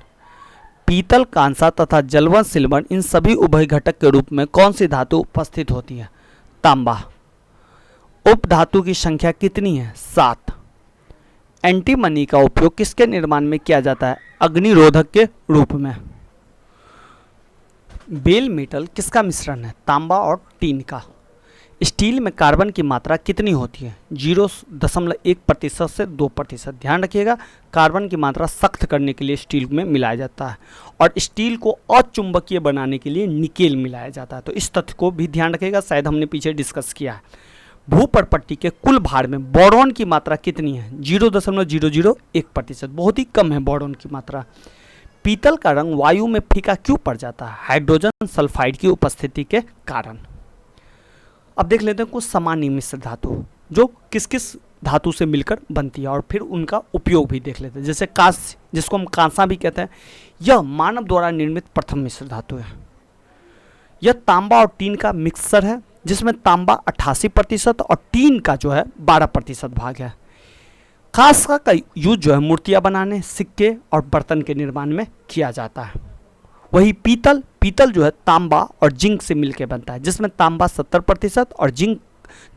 पीतल, कांसा तथा जलवन सिल्वर इन सभी उभय घटक के रूप में कौन सी धातु उपस्थित होती है? तांबा। उपधातु की संख्या कितनी है? 7। एंटीमनी का उपयोग किसके निर्माण में किया जाता है? अग्निरोधक के रूप में। बेल मेटल किसका मिश्रण है? तांबा और टीन का। स्टील में कार्बन की मात्रा कितनी होती है? 0.1% से 2%। ध्यान रखिएगा, कार्बन की मात्रा सख्त करने के लिए स्टील में मिलाया जाता है और स्टील को अचुंबकीय बनाने के लिए निकेल मिलाया जाता है। तो इस तथ्य को भी ध्यान रखिएगा, शायद हमने पीछे डिस्कस किया है। भूपर्पट्टी के कुल भार में बोरॉन की मात्रा कितनी है? 0.001%। बहुत ही कम है बोरॉन की मात्रा। पीतल का रंग वायु में फीका क्यों पड़ जाता है? हाइड्रोजन सल्फाइड की उपस्थिति के कारण। अब देख लेते हैं कुछ सामान्य मिश्र धातु जो किस किस धातु से मिलकर बनती है, और फिर उनका उपयोग भी देख लेते हैं। जैसे कांस्य, जिसको हम कांसा भी कहते हैं, यह मानव द्वारा निर्मित प्रथम मिश्र धातु है। यह तांबा और टीन का मिक्सचर है, जिसमें तांबा 88% और टीन का जो है 12% भाग है। कांसा का यूज जो है मूर्तियां बनाने, सिक्के और बर्तन के निर्माण में किया जाता है। वही पीतल जो है तांबा और जिंक से मिलकर बनता है, जिसमें तांबा 70% और जिंक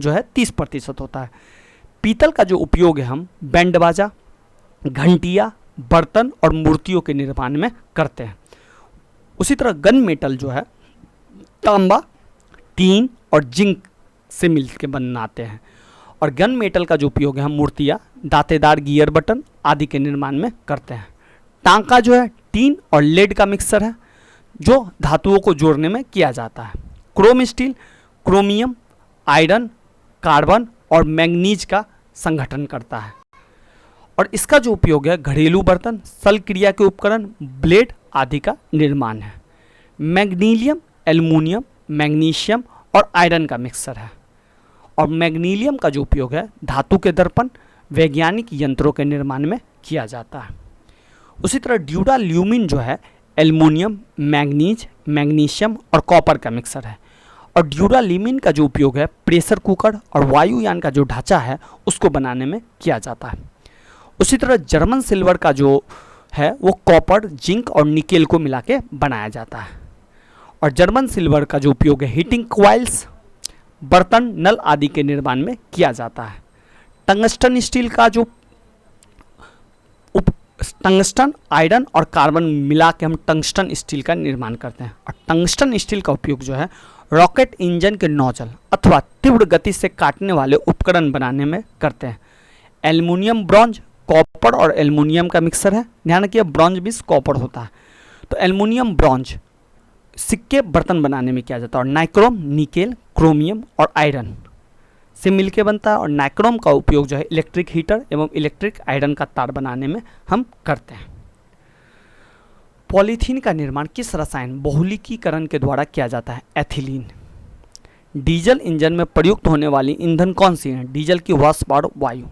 जो है 30% होता है। पीतल का जो उपयोग है हम बैंड बाजा, घंटिया, बर्तन और मूर्तियों के निर्माण में करते हैं। उसी तरह गन मेटल जो है तांबा, टीन और जिंक से मिलकर बनाते हैं, और गन मेटल का जो उपयोग है हम मूर्तियाँ, दांतेदार गियर बटन आदि के निर्माण में करते हैं। टांका जो है टीन और लेड का मिक्सर है, जो धातुओं को जोड़ने में किया जाता है। Chrome steel chromium, iron, carbon और मैंगनीज का संगठन करता है, और इसका जो उपयोग है घरेलू बर्तन, सल क्रिया के उपकरण, ब्लेड आदि का निर्माण है। मैग्नीलियम एल्युमिनियम, मैग्नीशियम और आयरन का मिक्सर है, और मैग्नीलियम का जो उपयोग है धातु के दर्पण, वैज्ञानिक यंत्रों के निर्माण में किया जाता है। उसी तरह ड्यूराल्यूमिन जो है एल्युमिनियम, मैग्नीज, मैग्नीशियम और कॉपर का मिक्सर है, और ड्यूराल्यूमिन का जो उपयोग है प्रेशर कुकर और वायुयान का जो ढांचा है उसको बनाने में किया जाता है। उसी तरह जर्मन सिल्वर का जो है वो कॉपर, जिंक और निकेल को मिला के बनाया जाता है, और जर्मन सिल्वर का जो उपयोग है हीटिंग कॉइल्स, बर्तन, नल आदि के निर्माण में किया जाता है। टंगस्टन स्टील का जो टंगस्टन, आयरन और कार्बन मिला के हम टंगस्टन स्टील का निर्माण करते हैं, और टंगस्टन स्टील का उपयोग जो है रॉकेट इंजन के नोजल अथवा तीव्र गति से काटने वाले उपकरण बनाने में करते हैं। एल्युमिनियम, ब्रॉन्ज, कॉपर और एल्युमिनियम का मिक्सर है। ध्यान रखिए ब्रॉन्ज भी कॉपर होता है, तो एल्युमिनियम, ब्रॉन्ज सिक्के, बर्तन बनाने में किया जाता है, और नाइक्रोम, निकेल, क्रोमियम और आयरन से मिलके बनता है, और नाइक्रोम का उपयोग जो है इलेक्ट्रिक हीटर एवं इलेक्ट्रिक आयरन का तार बनाने में हम करते हैं। पॉलीथीन का निर्माण किस रसायन बहुलकीकरण के द्वारा किया जाता है? एथिलीन। डीजल इंजन में प्रयुक्त होने वाली ईंधन कौन सी है? डीजल की हॉर्स पावर वायु।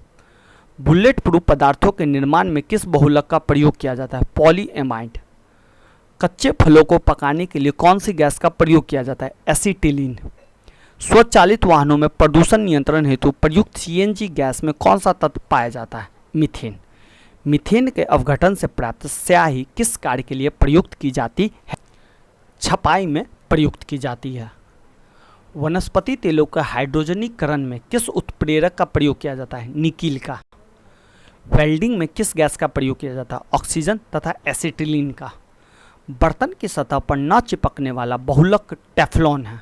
बुलेट प्रूफ पदार्थों के निर्माण में किस बहुलक का प्रयोग किया जाता है? पॉलीएमाइड। कच्चे फलों को पकाने के लिए कौन सी गैस का प्रयोग किया जाता है? एसिटिलीन। स्वचालित वाहनों में प्रदूषण नियंत्रण हेतु प्रयुक्त सीएनजी गैस में कौन सा तत्व पाया जाता है? मीथेन। मीथेन के अवघटन से प्राप्त स्याही किस कार्य के लिए प्रयुक्त की जाती है? छपाई में प्रयुक्त की जाती है। वनस्पति तेलों का हाइड्रोजनीकरण में किस उत्प्रेरक का प्रयोग किया जाता है? निकिल का। वेल्डिंग में किस गैस का प्रयोग किया जाता है? ऑक्सीजन तथा एसिटिलीन का। बर्तन की सतह पर न चिपकने वाला बहुलक टेफ्लॉन है।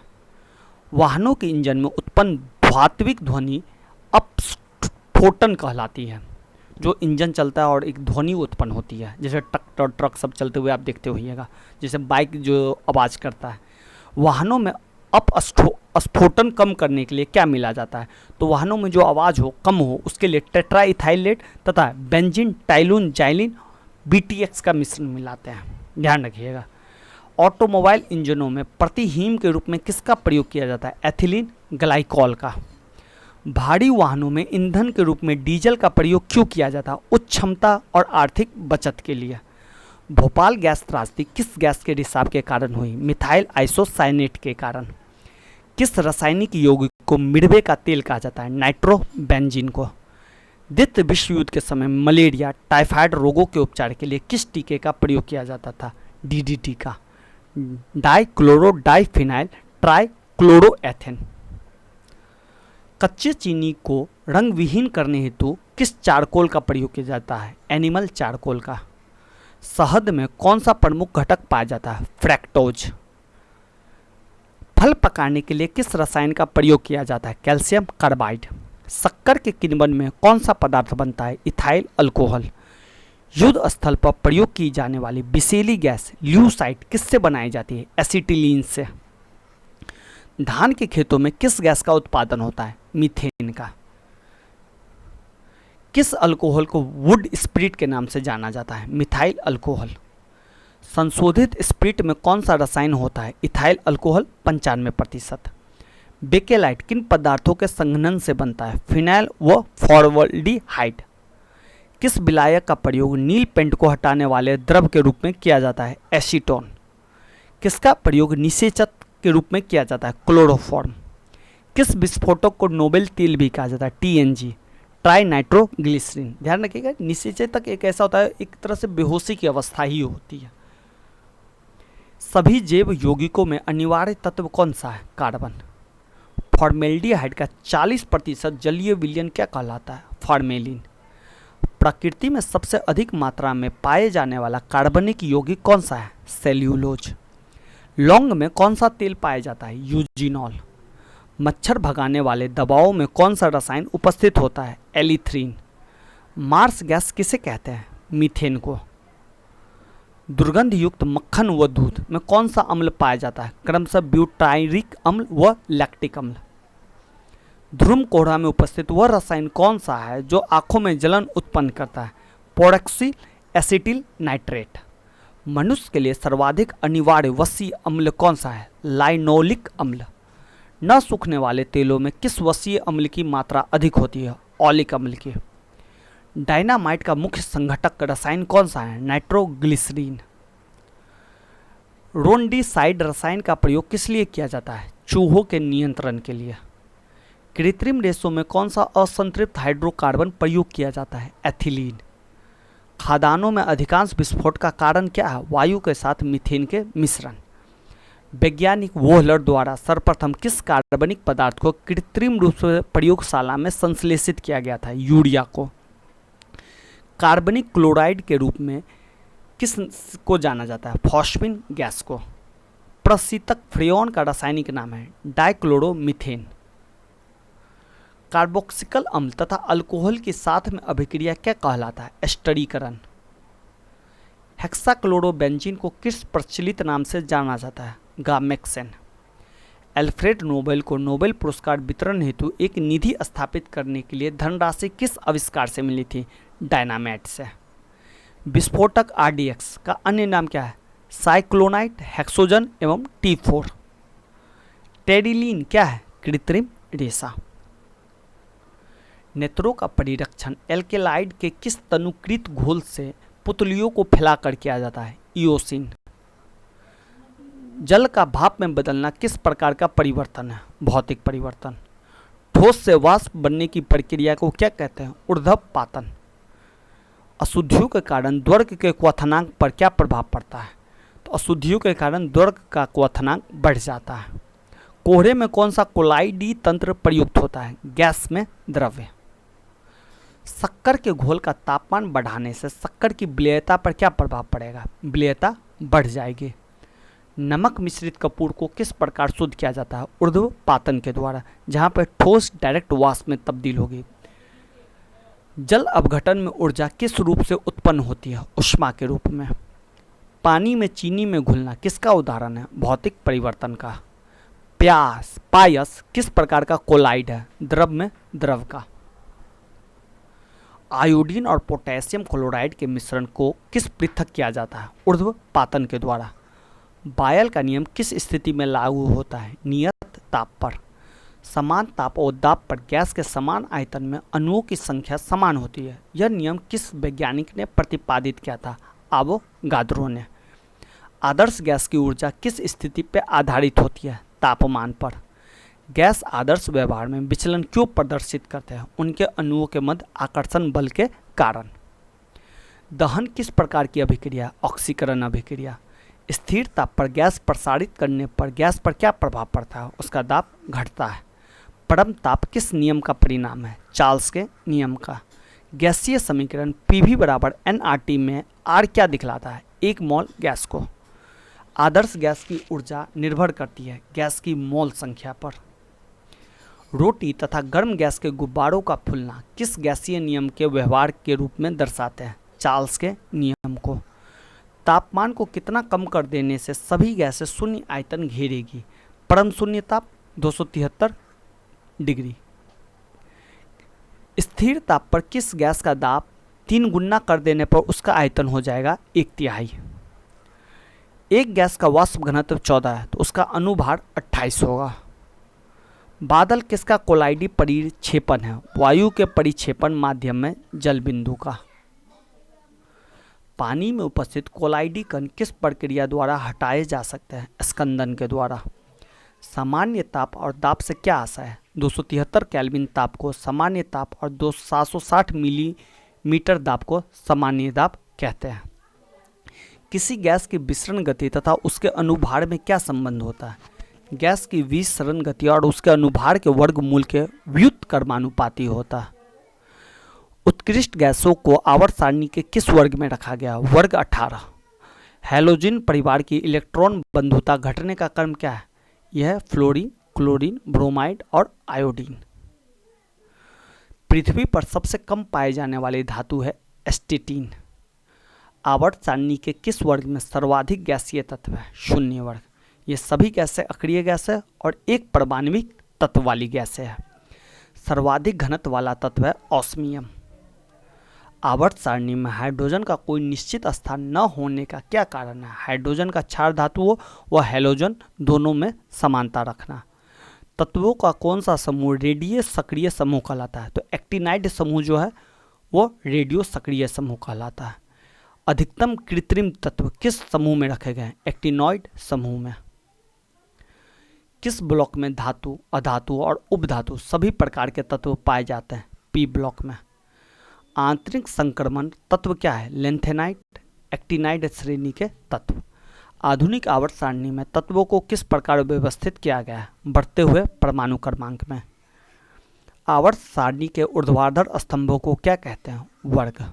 वाहनों के इंजन में उत्पन्न धात्विक ध्वनि अपस्फोटन कहलाती है। जो इंजन चलता है और एक ध्वनि उत्पन्न होती है, जैसे ट्रैक्टर, ट्रक सब चलते हुए आप देखते होइएगा, जैसे बाइक जो आवाज़ करता है। वाहनों में अपस्फोटन कम करने के लिए क्या मिला जाता है? तो वाहनों में जो आवाज़ हो कम हो उसके लिए टेट्राइथाइलेट तथा बेंजीन, टाइलून, जाइलिन, BTX का मिश्रण मिलाते हैं। ध्यान रखिएगा। ऑटोमोबाइल इंजनों में प्रतिहीम के रूप में किसका प्रयोग किया जाता है? एथिलीन ग्लाइकॉल का। भारी वाहनों में ईंधन के रूप में डीजल का प्रयोग क्यों किया जाता है? उच्च क्षमता और आर्थिक बचत के लिए। भोपाल गैस त्रासदी किस गैस के रिसाव के कारण हुई? मिथाइल आइसोसाइनेट के कारण। किस रासायनिक यौगिक को मिडवे का तेल कहा जाता है? नाइट्रोबेंजीन को। द्वितीय विश्व युद्ध के समय मलेरिया, टाइफाइड रोगों के उपचार के लिए किस टीके का प्रयोग किया जाता था? DDT का। डाइक्लोरोडाइफिनाइल ट्राइक्लोरोएथेन। कच्चे चीनी को रंग विहीन करने हेतु किस चारकोल का प्रयोग किया जाता है? एनिमल चारकोल का। शहद में कौन सा प्रमुख घटक पाया जाता है? फ्रैक्टोज। फल पकाने के लिए किस रसायन का प्रयोग किया जाता है? Calcium carbide. शक्कर के किण्वन में कौन सा पदार्थ बनता है? Ethyl alcohol. युद्ध स्थल पर प्रयोग की जाने वाली विषैली गैस ल्यूसाइड किससे बनाई जाती है? एसिटिलीन से। धान के खेतों में किस गैस का उत्पादन होता है? मीथेन का। किस अल्कोहल को वुड स्पिरिट के नाम से जाना जाता है? Methyl alcohol. संशोधित स्पिरिट में कौन सा रसायन होता है? Ethyl alcohol 95%। बेकेलाइट किन पदार्थों के संघनन से बनता है? फिनाइल व फॉर्मल्डिहाइड। किस विलायक का प्रयोग नील पेंट को हटाने वाले द्रव के रूप में किया जाता है? एसीटोन। किसका प्रयोग निषेचक के रूप में किया जाता है? क्लोरोफॉर्म। किस विस्फोटक को नोबेल तेल भी कहा जाता है? TNG, tri nitroglycerine. ध्यान रखिएगा, निषेचक एक ऐसा होता है, एक तरह से बेहोशी की अवस्था ही होती है। सभी जैव यौगिकों में अनिवार्य तत्व कौन सा है? कार्बन। फॉर्मेल्डिहाइड का 40% जलीय विलयन क्या कहलाता है? फॉर्मेलिन। प्रकृति में सबसे अधिक मात्रा में पाए जाने वाला कार्बनिक यौगिक कौन सा है? सेल्यूलोज। लौंग में कौन सा तेल पाया जाता है? यूजिनॉल। मच्छर भगाने वाले दवाओं में कौन सा रसायन उपस्थित होता है? एलिथ्रीन। मार्स गैस किसे कहते हैं? मीथेन को। दुर्गंध युक्त मक्खन व दूध में कौन सा अम्ल पाया जाता है? क्रमशः ब्यूटायरिक अम्ल व लैक्टिक अम्ल। ध्रुम कोहरा में उपस्थित वह रसायन कौन सा है जो आंखों में जलन उत्पन्न करता है? पोरॉक्सी एसिटिल नाइट्रेट। मनुष्य के लिए सर्वाधिक अनिवार्य वसीय अम्ल कौन सा है? लाइनोलिक अम्ल। न सूखने वाले तेलों में किस वसीय अम्ल की मात्रा अधिक होती है? ऑलिक अम्ल की। डायनामाइट का मुख्य संघटक रसायन कौन सा है? नाइट्रोग्लिसरीन। रोडेंटिसाइड रसायन का प्रयोग किस लिए किया जाता है? चूहों के नियंत्रण के लिए। कृत्रिम रेशों में कौन सा असंतृप्त हाइड्रोकार्बन प्रयोग किया जाता है? एथिलीन। खदानों में अधिकांश विस्फोट का कारण क्या है? वायु के साथ मीथेन के मिश्रण। वैज्ञानिक वोहलर द्वारा सर्वप्रथम किस कार्बनिक पदार्थ को कृत्रिम रूप से प्रयोगशाला में संश्लेषित किया गया था? यूरिया को। कार्बनिक क्लोराइड के रूप में किस को जाना जाता है? फॉस्फिन गैस को। प्रशीतक फ्रेयॉन का रासायनिक नाम है? डाइक्लोरोमीथेन। कार्बोक्सिल अम्ल तथा अल्कोहल के साथ में अभिक्रिया क्या कहलाता है? एस्टरीकरण। हेक्साक्लोरोबेंजीन को किस प्रचलित नाम से जाना जाता है? गामेक्सेन। अल्फ्रेड नोबेल को नोबेल पुरस्कार वितरण हेतु एक निधि स्थापित करने के लिए धनराशि किस आविष्कार से मिली थी? डायनामाइट से। विस्फोटक आरडीएक्स का अन्य नाम क्या है? साइक्लोनाइट, हेक्सोजन एवं T4। टेरिलीन क्या है? कृत्रिम रेशा। नेत्रों का परिरक्षण एल्केलाइड के किस तनुकृत घोल से पुतलियों को फैलाकर किया जाता है? इओसिन। जल का भाप में बदलना किस प्रकार का परिवर्तन है? भौतिक परिवर्तन। ठोस से वाष्प बनने की प्रक्रिया को क्या कहते हैं? ऊर्ध्वपातन। अशुद्धियों के कारण द्वर्ग के क्वथनांक पर क्या प्रभाव पड़ता है? तो अशुद्धियों के कारण द्वर्ग का क्वथनांक बढ़ जाता है। कोहरे में कौन सा कोलाइडी तंत्र प्रयुक्त होता है? गैस में द्रव्य। शक्कर के घोल का तापमान बढ़ाने से शक्कर की विलेयता पर क्या प्रभाव पड़ेगा? विलेयता बढ़ जाएगी। नमक मिश्रित कपूर को किस प्रकार शुद्ध किया जाता है? ऊर्ध्वपातन के द्वारा, जहाँ पर ठोस डायरेक्ट वाष्प में तब्दील होगी। जल अपघटन में ऊर्जा किस रूप से उत्पन्न होती है? ऊष्मा के रूप में। पानी में चीनी में घुलना किसका उदाहरण है? भौतिक परिवर्तन का। पायस किस प्रकार का कोलाइड है? द्रव में द्रव का। आयोडीन और पोटेशियम क्लोराइड के मिश्रण को किस पृथक किया जाता है? ऊर्ध्वपातन के द्वारा। बायल का नियम किस स्थिति में लागू होता है? नियत ताप पर। समान ताप और दाब पर गैस के समान आयतन में अणुओं की संख्या समान होती है। यह नियम किस वैज्ञानिक ने प्रतिपादित किया था? आवोगाद्रो ने। आदर्श गैस की ऊर्जा किस स्थिति पर आधारित होती है? तापमान पर। गैस आदर्श व्यवहार में विचलन क्यों प्रदर्शित करते हैं? उनके अणुओं के मध्य आकर्षण बल के कारण। दहन किस प्रकार की अभिक्रिया? ऑक्सीकरण अभिक्रिया। स्थिर ताप पर गैस प्रसारित करने पर गैस पर क्या प्रभाव पड़ता है? उसका दाब घटता है। परम ताप किस नियम का परिणाम है? चार्ल्स के नियम का। गैसीय समीकरण PV बराबर nRT में R क्या दिखलाता है? 1 मोल गैस को। आदर्श गैस की ऊर्जा निर्भर करती है गैस की मोल संख्या पर। रोटी तथा गर्म गैस के गुब्बारों का फूलना किस गैसीय नियम के व्यवहार के रूप में दर्शाते हैं? चार्ल्स के नियम को। तापमान को कितना कम कर देने से सभी गैसें शून्य आयतन घेरेगी? परम शून्य ताप 273 डिग्री। स्थिर ताप पर किस गैस का दाब 3 गुना कर देने पर उसका आयतन हो जाएगा 1/3। एक गैस का वाष्प घनत्व 14 है तो उसका अनुभार 28 होगा। बादल किसका कोलाइडी परिक्षेपण है? वायु के परिक्षेपण माध्यम में जल बिंदु का। पानी में उपस्थित कोलाइडी कण किस प्रक्रिया द्वारा हटाए जा सकते हैं? स्कंदन के द्वारा। सामान्य ताप और दाब से क्या आशय है? 273 केल्विन ताप को सामान्य ताप और 760 मिलीमीटर दाब को सामान्य दाब कहते हैं। किसी गैस की विसरण गति तथा उसके अनुभार में क्या संबंध होता है? गैस की विसरण गति और उसके अनुभार के वर्गमूल के व्युत्क्रमानुपाती होता है। उत्कृष्ट गैसों को आवर्त सारणी के किस वर्ग में रखा गया? वर्ग 18। हैलोजन परिवार की इलेक्ट्रॉन बंधुता घटने का क्रम क्या है? यह है फ्लोरीन, क्लोरीन, ब्रोमाइड और आयोडीन। पृथ्वी पर सबसे कम पाए जाने वाली धातु है एस्टेटीन। आवर्त सारणी के किस वर्ग में सर्वाधिक गैसीय तत्व है? शून्य वर्ग। ये सभी गैसें अक्रिय गैस है और एक परमाणविक तत्व वाली गैस है। सर्वाधिक घनत्व वाला तत्व है ऑस्मियम। आवर्त सारणी में हाइड्रोजन का कोई निश्चित स्थान न होने का क्या कारण है? हाइड्रोजन का क्षार धातुओं व हैलोजन दोनों में समानता रखना। तत्वों का कौन सा समूह रेडियो सक्रिय समूह कहलाता है? तो एक्टिनाइड समूह जो है वो रेडियो सक्रिय समूह कहलाता है। अधिकतम कृत्रिम तत्व किस समूह में रखे गए हैं? एक्टिनॉइड समूह में। किस ब्लॉक में धातु, अधातु और उपधातु सभी प्रकार के तत्व पाए जाते हैं? पी ब्लॉक में। आंतरिक संक्रमण तत्व क्या है? लेंथेनाइड, एक्टिनाइड श्रेणी के तत्व। आधुनिक आवर्त सारणी में तत्वों को किस प्रकार व्यवस्थित किया गया है? बढ़ते हुए परमाणु क्रमांक में। आवर्त सारणी के ऊर्ध्वाधर स्तंभों को क्या कहते हैं? वर्ग।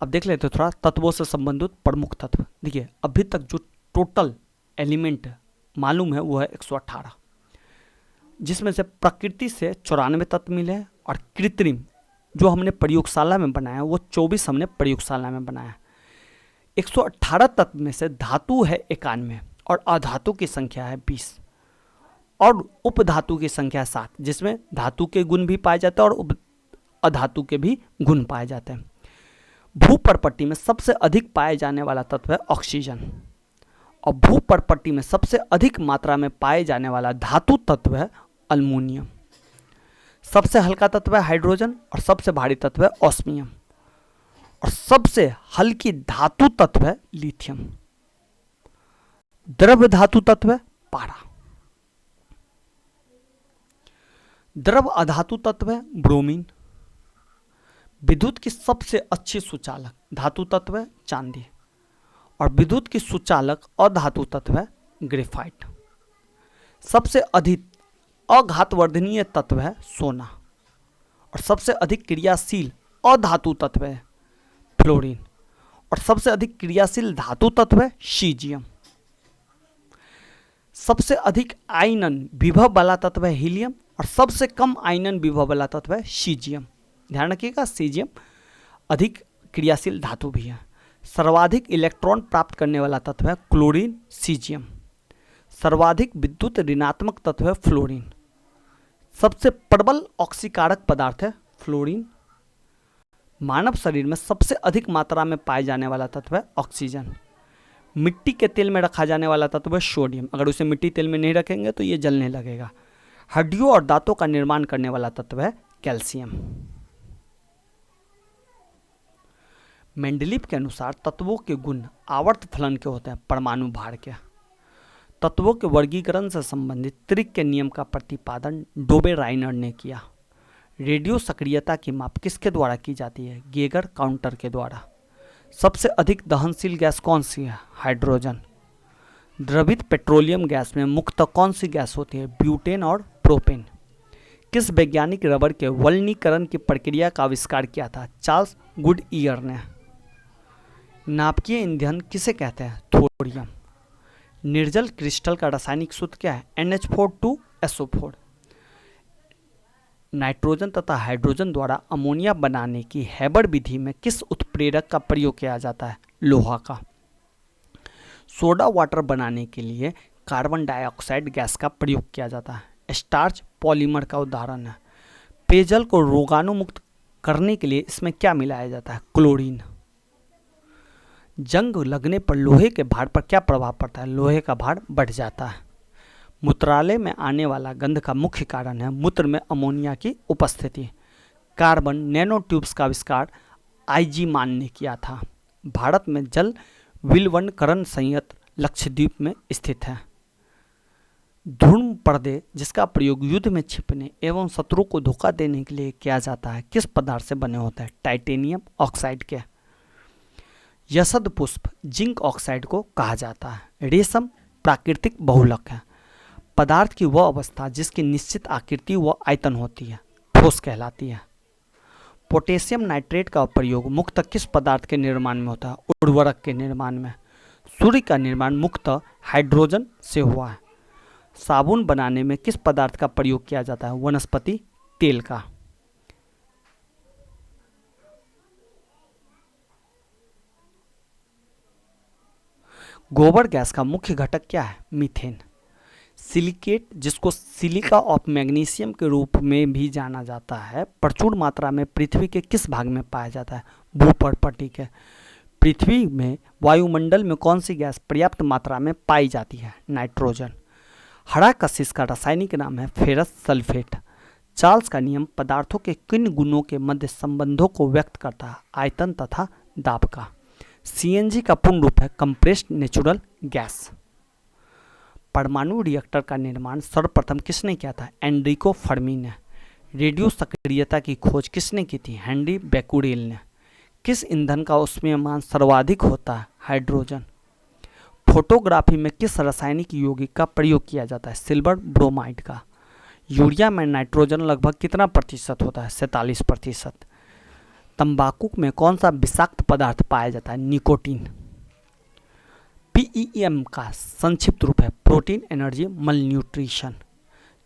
अब देख लेते हैं थोड़ा तत्वों से संबंधित प्रमुख तत्व। देखिए अभी तक जो टोटल एलिमेंट मालूम है वो है 118, जिसमें से प्रकृति से 94 तत्व मिले हैं और कृत्रिम जो हमने प्रयोगशाला में बनाया वो 24 हमने प्रयोगशाला में बनाया। 118 तत्व में से धातु है 91 और अधातु की संख्या है 20 और उपधातु की संख्या 7, जिसमें धातु के गुण भी पाए जाते हैं और अधातु के भी गुण पाए जाते हैं। भूपर्पट्टी में सबसे अधिक पाए जाने वाला तत्व है ऑक्सीजन और भूपर्पट्टी में सबसे अधिक मात्रा में पाए जाने वाला धातु तत्व है अल्मुनियम। सबसे हल्का तत्व है हाइड्रोजन और सबसे भारी तत्व है ऑस्मियम और सबसे हल्की धातु तत्व है लिथियम। द्रव धातु तत्व है पारा। द्रव अधातु तत्व है ब्रोमीन। विद्युत की सबसे अच्छी सुचालक धातु तत्व है चांदी और विद्युत की सुचालक अधातु तत्व है ग्रेफाइट। सबसे अधिक अघातवर्धनीय तत्व है सोना और सबसे अधिक क्रियाशील अधातु तत्व है फ्लोरीन और सबसे अधिक क्रियाशील धातु तत्व है सीजियम। सबसे अधिक आयनन विभव वाला तत्व है हीलियम और सबसे कम आयनन विभव वाला तत्व है सीजियम। ध्यान रखिएगा सीजियम अधिक क्रियाशील धातु भी है। सर्वाधिक इलेक्ट्रॉन प्राप्त करने वाला तत्व है क्लोरीन सीजियम। सर्वाधिक विद्युत ऋणात्मक तत्व है फ्लोरीन। सबसे प्रबल ऑक्सीकारक पदार्थ है फ्लोरीन। मानव शरीर में सबसे अधिक मात्रा में पाए जाने वाला तत्व है ऑक्सीजन। मिट्टी के तेल में रखा जाने वाला तत्व है सोडियम। अगर उसे मिट्टी तेल में नहीं रखेंगे तो ये जलने लगेगा। हड्डियों और दांतों का निर्माण करने वाला तत्व है कैल्शियम। मेंडलीव के अनुसार तत्वों के गुण आवर्त फलन के होते हैं परमाणु भार के। तत्वों के वर्गीकरण से संबंधित त्रिक के नियम का प्रतिपादन डोबे राइनर ने किया। रेडियो सक्रियता की माप किसके द्वारा की जाती है? गेगर काउंटर के द्वारा। सबसे अधिक दहनशील गैस कौन सी है? हाइड्रोजन। द्रवित पेट्रोलियम गैस में मुख्यतः कौन सी गैस होती है? ब्यूटेन और प्रोपेन। किस वैज्ञानिक रबर के वल्कनीकरण की प्रक्रिया का आविष्कार किया था? चार्ल्स गुडईयर ने। नाभिकीय ईंधन किसे कहते हैं? थोरियम। निर्जल क्रिस्टल का रासायनिक सूत्र क्या है? NH4 नाइट्रोजन तथा हाइड्रोजन द्वारा अमोनिया बनाने की हैबर विधि में किस उत्प्रेरक का प्रयोग किया जाता है? लोहा का। सोडा वाटर बनाने के लिए कार्बन डाइऑक्साइड गैस का प्रयोग किया जाता है। स्टार्च पॉलीमर का उदाहरण है। पेयजल को रोगाणुमुक्त करने के लिए इसमें क्या मिलाया जाता है? क्लोरीन। जंग लगने पर लोहे के भार पर क्या प्रभाव पड़ता है? लोहे का भार बढ़ जाता है। मूत्रालय में आने वाला गंध का मुख्य कारण है मूत्र में अमोनिया की उपस्थिति। कार्बन नैनो ट्यूब्स का आविष्कार आईजी मान ने किया था। भारत में जल विलवनकरण संयंत्र लक्षद्वीप में स्थित है। ध्रुव पर्दे जिसका प्रयोग युद्ध में छिपने एवं शत्रु को धोखा देने के लिए किया जाता है किस पदार्थ से बने होते हैं? टाइटेनियम ऑक्साइड के। यशद पुष्प जिंक ऑक्साइड को कहा जाता है। रेशम प्राकृतिक बहुलक है। पदार्थ की वह अवस्था जिसकी निश्चित आकृति व आयतन होती है ठोस कहलाती है। पोटेशियम नाइट्रेट का प्रयोग मुख्यतः किस पदार्थ के निर्माण में होता है? उर्वरक के निर्माण में। सूर्य का निर्माण मुख्यतः हाइड्रोजन से हुआ है। साबुन बनाने में किस पदार्थ का प्रयोग किया जाता है? वनस्पति तेल का। गोबर गैस का मुख्य घटक क्या है? मीथेन। सिलिकेट जिसको सिलिका ऑफ मैग्नीशियम के रूप में भी जाना जाता है प्रचुर मात्रा में पृथ्वी के किस भाग में पाया जाता है? भूपर्पटी के। पृथ्वी में वायुमंडल में कौन सी गैस पर्याप्त मात्रा में पाई जाती है? नाइट्रोजन। हरा कशिश का रासायनिक नाम है फेरस सल्फेट। चार्ल्स का नियम पदार्थों के किन गुणों के मध्य संबंधों को व्यक्त करता है? आयतन तथा दाब का। सीएनजी का पूर्ण रूप है कंप्रेस्ड नेचुरल गैस। परमाणु रिएक्टर का निर्माण सर्वप्रथम किसने किया था? एनरिको फर्मी ने। रेडियो सक्रियता की खोज किसने की थी? हेनरी बेकुरेल ने। किस ईंधन का ऊष्मीयमान सर्वाधिक होता है? हाइड्रोजन। फोटोग्राफी में किस रासायनिक यौगिक का प्रयोग किया जाता है? सिल्वर ब्रोमाइड का। यूरिया में नाइट्रोजन लगभग कितना प्रतिशत होता है? 47%। तंबाकू में कौन सा विषाक्त पदार्थ पाया जाता है? निकोटीन। पीईएम का संक्षिप्त रूप है प्रोटीन एनर्जी मलन्यूट्रिशन।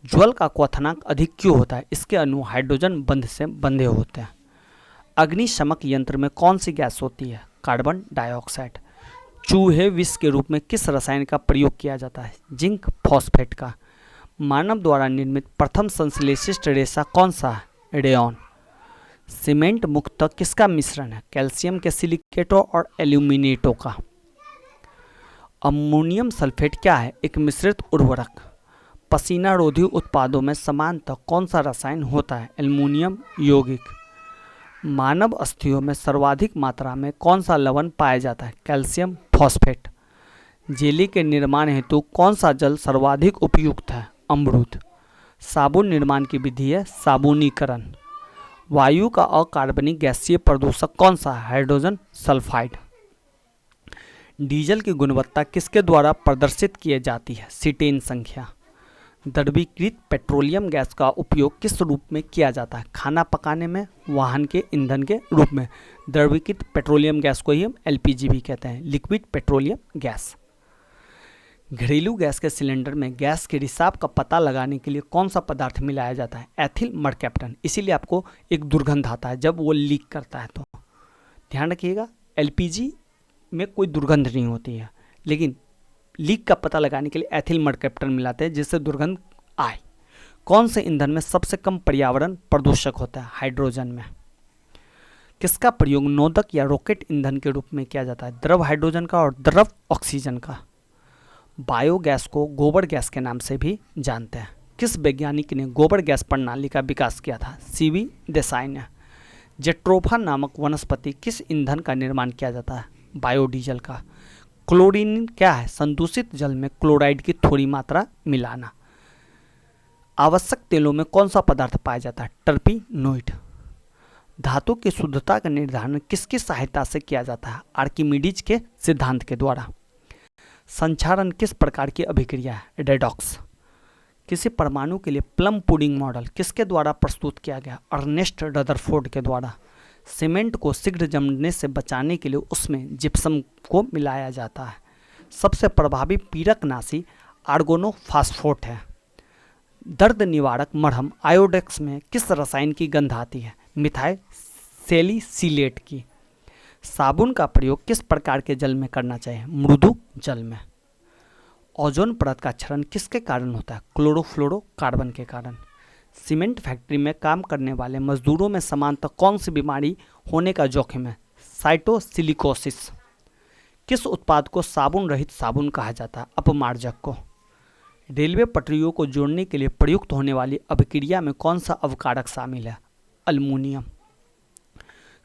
ज्वल का क्वथनांक अधिक क्यों होता है? इसके अणु हाइड्रोजन बंध से बंधे होते हैं। अग्निशमक यंत्र में कौन सी गैस होती है? Carbon dioxide. चूहे विष के रूप में किस रसायन का प्रयोग किया जाता है? जिंक फॉस्फेट का। मानव द्वारा निर्मित प्रथम संश्लेषित रेशा कौन सा है? रेयॉन। सीमेंट मुख्यतः किसका मिश्रण है? कैल्शियम के सिलिकेटों और एल्यूमिनेटों का। अमोनियम सल्फेट क्या है? एक मिश्रित उर्वरक। पसीना रोधी उत्पादों में सामान्यतः कौन सा रसायन होता है? एल्युमिनियम यौगिक। मानव अस्थियों में सर्वाधिक मात्रा में कौन सा लवण पाया जाता है? Calcium phosphate. जेली के निर्माण हेतु कौन सा जल सर्वाधिक उपयुक्त है? अमृत। साबुन निर्माण की विधि है साबुनीकरण। वायु का अकार्बनिक गैसीय प्रदूषक कौन सा है? Hydrogen sulphide. डीजल की गुणवत्ता किसके द्वारा प्रदर्शित की जाती है? सीटेन संख्या। द्रवीकृत पेट्रोलियम गैस का उपयोग किस रूप में किया जाता है? खाना पकाने में, वाहन के ईंधन के रूप में। द्रवीकृत पेट्रोलियम गैस को ही हम एलपीजी भी कहते हैं, लिक्विड पेट्रोलियम गैस। घरेलू गैस के सिलेंडर में गैस के रिसाव का पता लगाने के लिए कौन सा पदार्थ मिलाया जाता है? Ethyl mercaptan. इसीलिए आपको एक दुर्गंध आता है जब वो लीक करता है। तो ध्यान रखिएगा, एलपीजी में कोई दुर्गंध नहीं होती है, लेकिन लीक का पता लगाने के लिए एथिल मरकैप्टन मिलाते हैं जिससे दुर्गंध आए। कौन से ईंधन में सबसे कम पर्यावरण प्रदूषक होता है? हाइड्रोजन में। किसका प्रयोग नोदक या रॉकेट ईंधन के रूप में किया जाता है? द्रव हाइड्रोजन का और द्रव ऑक्सीजन का। बायोगैस को गोबर गैस के नाम से भी जानते हैं। किस वैज्ञानिक ने गोबर गैस प्रणाली का विकास किया था? सीवी देसाई ने। जेट्रोफा नामक वनस्पति किस ईंधन का निर्माण किया जाता है? बायोडीजल का। क्लोरीन क्या है? संदूषित जल में क्लोराइड की थोड़ी मात्रा मिलाना। आवश्यक तेलों में कौन सा पदार्थ पाया जाता है? टर्पीनोइड। धातु की शुद्धता का निर्धारण किसकी सहायता से किया जाता है? आर्किमिडीज के सिद्धांत के द्वारा। संचारण किस प्रकार की अभिक्रिया है? रेडॉक्स। किसी परमाणु के लिए प्लम पुडिंग मॉडल किसके द्वारा प्रस्तुत किया गया? अर्नेस्ट रदरफोर्ड के द्वारा। सीमेंट को शीघ्र जमने से बचाने के लिए उसमें जिप्सम को मिलाया जाता है। सबसे प्रभावी पीरकनाशी आर्गोनोफॉस्फेट है। दर्द निवारक मरहम आयोडेक्स में किस रसायन की गंध आती है? मिथाइल सैलिसिलेट की। साबुन का प्रयोग किस प्रकार के जल में करना चाहिए? मृदु जल में। ओजोन परत का क्षरण किसके कारण होता है? क्लोरोफ्लोरोकार्बन के कारण। सीमेंट फैक्ट्री में काम करने वाले मजदूरों में सामान्यतः कौन सी बीमारी होने का जोखिम है? साइटोसिलिकोसिस। किस उत्पाद को साबुन रहित साबुन कहा जाता है? अपमार्जक को। रेलवे पटरियों को जोड़ने के लिए प्रयुक्त होने वाली अभिक्रिया में कौन सा अवकारक शामिल है? अल्मीनियम।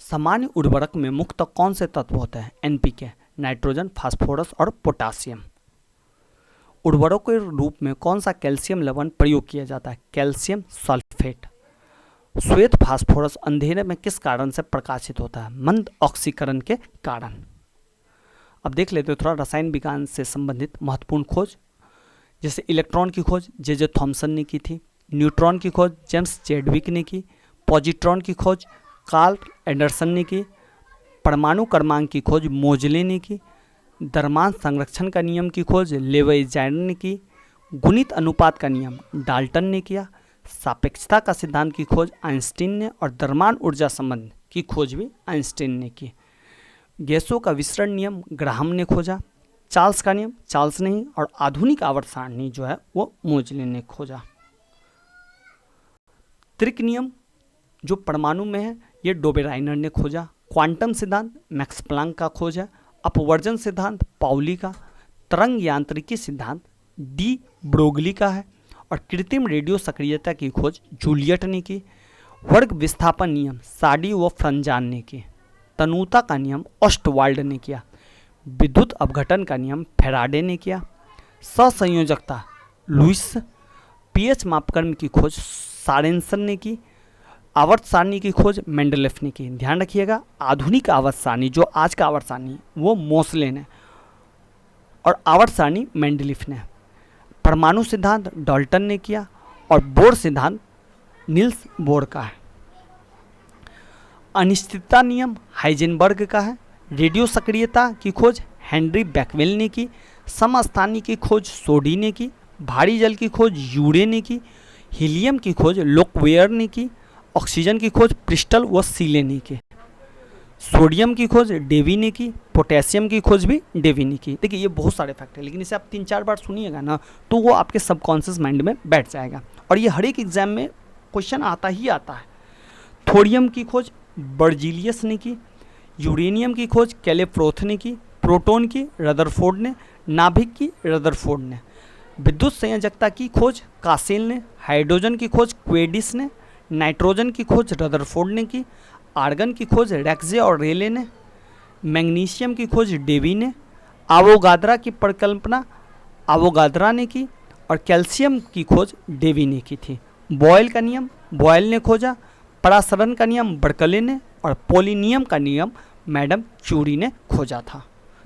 सामान्य उर्वरक में मुख्यतः कौन से तत्व होते हैं? एनपीके, नाइट्रोजन, फास्फोरस और पोटासियम। उर्वरक के रूप में कौन सा कैल्शियम लवण प्रयोग किया जाता है? Calcium sulphate. श्वेत फास्फोरस अंधेरे में किस कारण से प्रकाशित होता है? मंद ऑक्सीकरण के कारण। अब देख लेते हो थोड़ा रसायन विज्ञान से संबंधित महत्वपूर्ण खोज, जैसे इलेक्ट्रॉन की खोज जे थॉमसन ने की थी, न्यूट्रॉन की खोज जेम्स चैडविक ने की, पॉजिट्रॉन की खोज कार्ल एंडरसन ने की, परमाणु क्रमांक की खोज मोजले ने की, द्रव्यमान संरक्षण का नियम की खोज लेवेजायर ने की, गुणित अनुपात का नियम डाल्टन ने किया, सापेक्षता का सिद्धांत की खोज आइंस्टीन ने और द्रव्यमान ऊर्जा संबंध की खोज भी आइंस्टीन ने की। गैसों का विसरण नियम ग्राहम ने खोजा, चार्ल्स का नियम चार्ल्स ने ही, और आधुनिक आवर्त सारणी जो है वो मोजले ने खोजा। त्रिक नियम जो परमाणु में है ये डोबेराइनर ने खोजा। क्वांटम सिद्धांत मैक्स प्लांक का खोज है। अपवर्जन सिद्धांत पाउली का। तरंग यांत्रिकी सिद्धांत डी ब्रोगली का है। और कृत्रिम रेडियो सक्रियता की खोज जूलियट ने की। वर्ग विस्थापन नियम साडी व फ्रंजान ने की। तनुता का नियम ऑस्टवाल्ड ने किया। विद्युत अपघटन का नियम फेराडे ने किया। सहसंयोजकता लुईस। पीएच मापक्रम की खोज सारेंसन ने की। आवर्त सारणी की खोज मेंडलेफ ने की। ध्यान रखिएगा आधुनिक आवर्त सारणी जो आज का आवर्त सारणी वो मोसले ने और आवर्त सारणी मेंडलीफ ने। परमाणु सिद्धांत डाल्टन ने किया और बोर सिद्धांत निल्स बोर का है। अनिश्चितता नियम हाइजेनबर्ग का है। रेडियो सक्रियता की खोज हेनरी बैकवेल ने की। समस्थानी की खोज सोडी ने की। भारी जल की खोज यूरे ने की। हीलियम की खोज लोकवेयर ने की। ऑक्सीजन की खोज प्रिस्टल व सीले ने की। सोडियम की खोज डेवी ने की। पोटेशियम की खोज भी डेवी ने की। देखिए ये बहुत सारे फैक्ट है, लेकिन इसे आप 3-4 बार सुनिएगा ना तो वो आपके सबकॉन्शियस माइंड में बैठ जाएगा और ये हर एक एग्जाम में क्वेश्चन आता ही आता है। थोरियम की खोज बर्जीलियस ने की। यूरेनियम की खोज कैलेप्रोथ ने की। प्रोटॉन की रदरफोर्ड ने। नाभिक की रदरफोर्ड ने। विद्युत संयोजकता की खोज कासेल ने। हाइड्रोजन की खोज क्वेडिस ने। नाइट्रोजन की खोज रदरफोर्ड ने की। आर्गन की खोज रेक्जे और रेले ने। मैग्नीशियम की खोज डेवी ने। आवोगाद्रा की परिकल्पना आवोगाद्रा ने की और कैल्शियम की खोज डेवी ने की थी। बॉयल का नियम बॉयल ने खोजा। परासरण का नियम बर्कले ने और पोलिनियम का नियम मैडम क्यूरी ने खोजा था।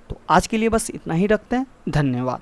तो आज के लिए बस इतना ही रखते हैं। धन्यवाद।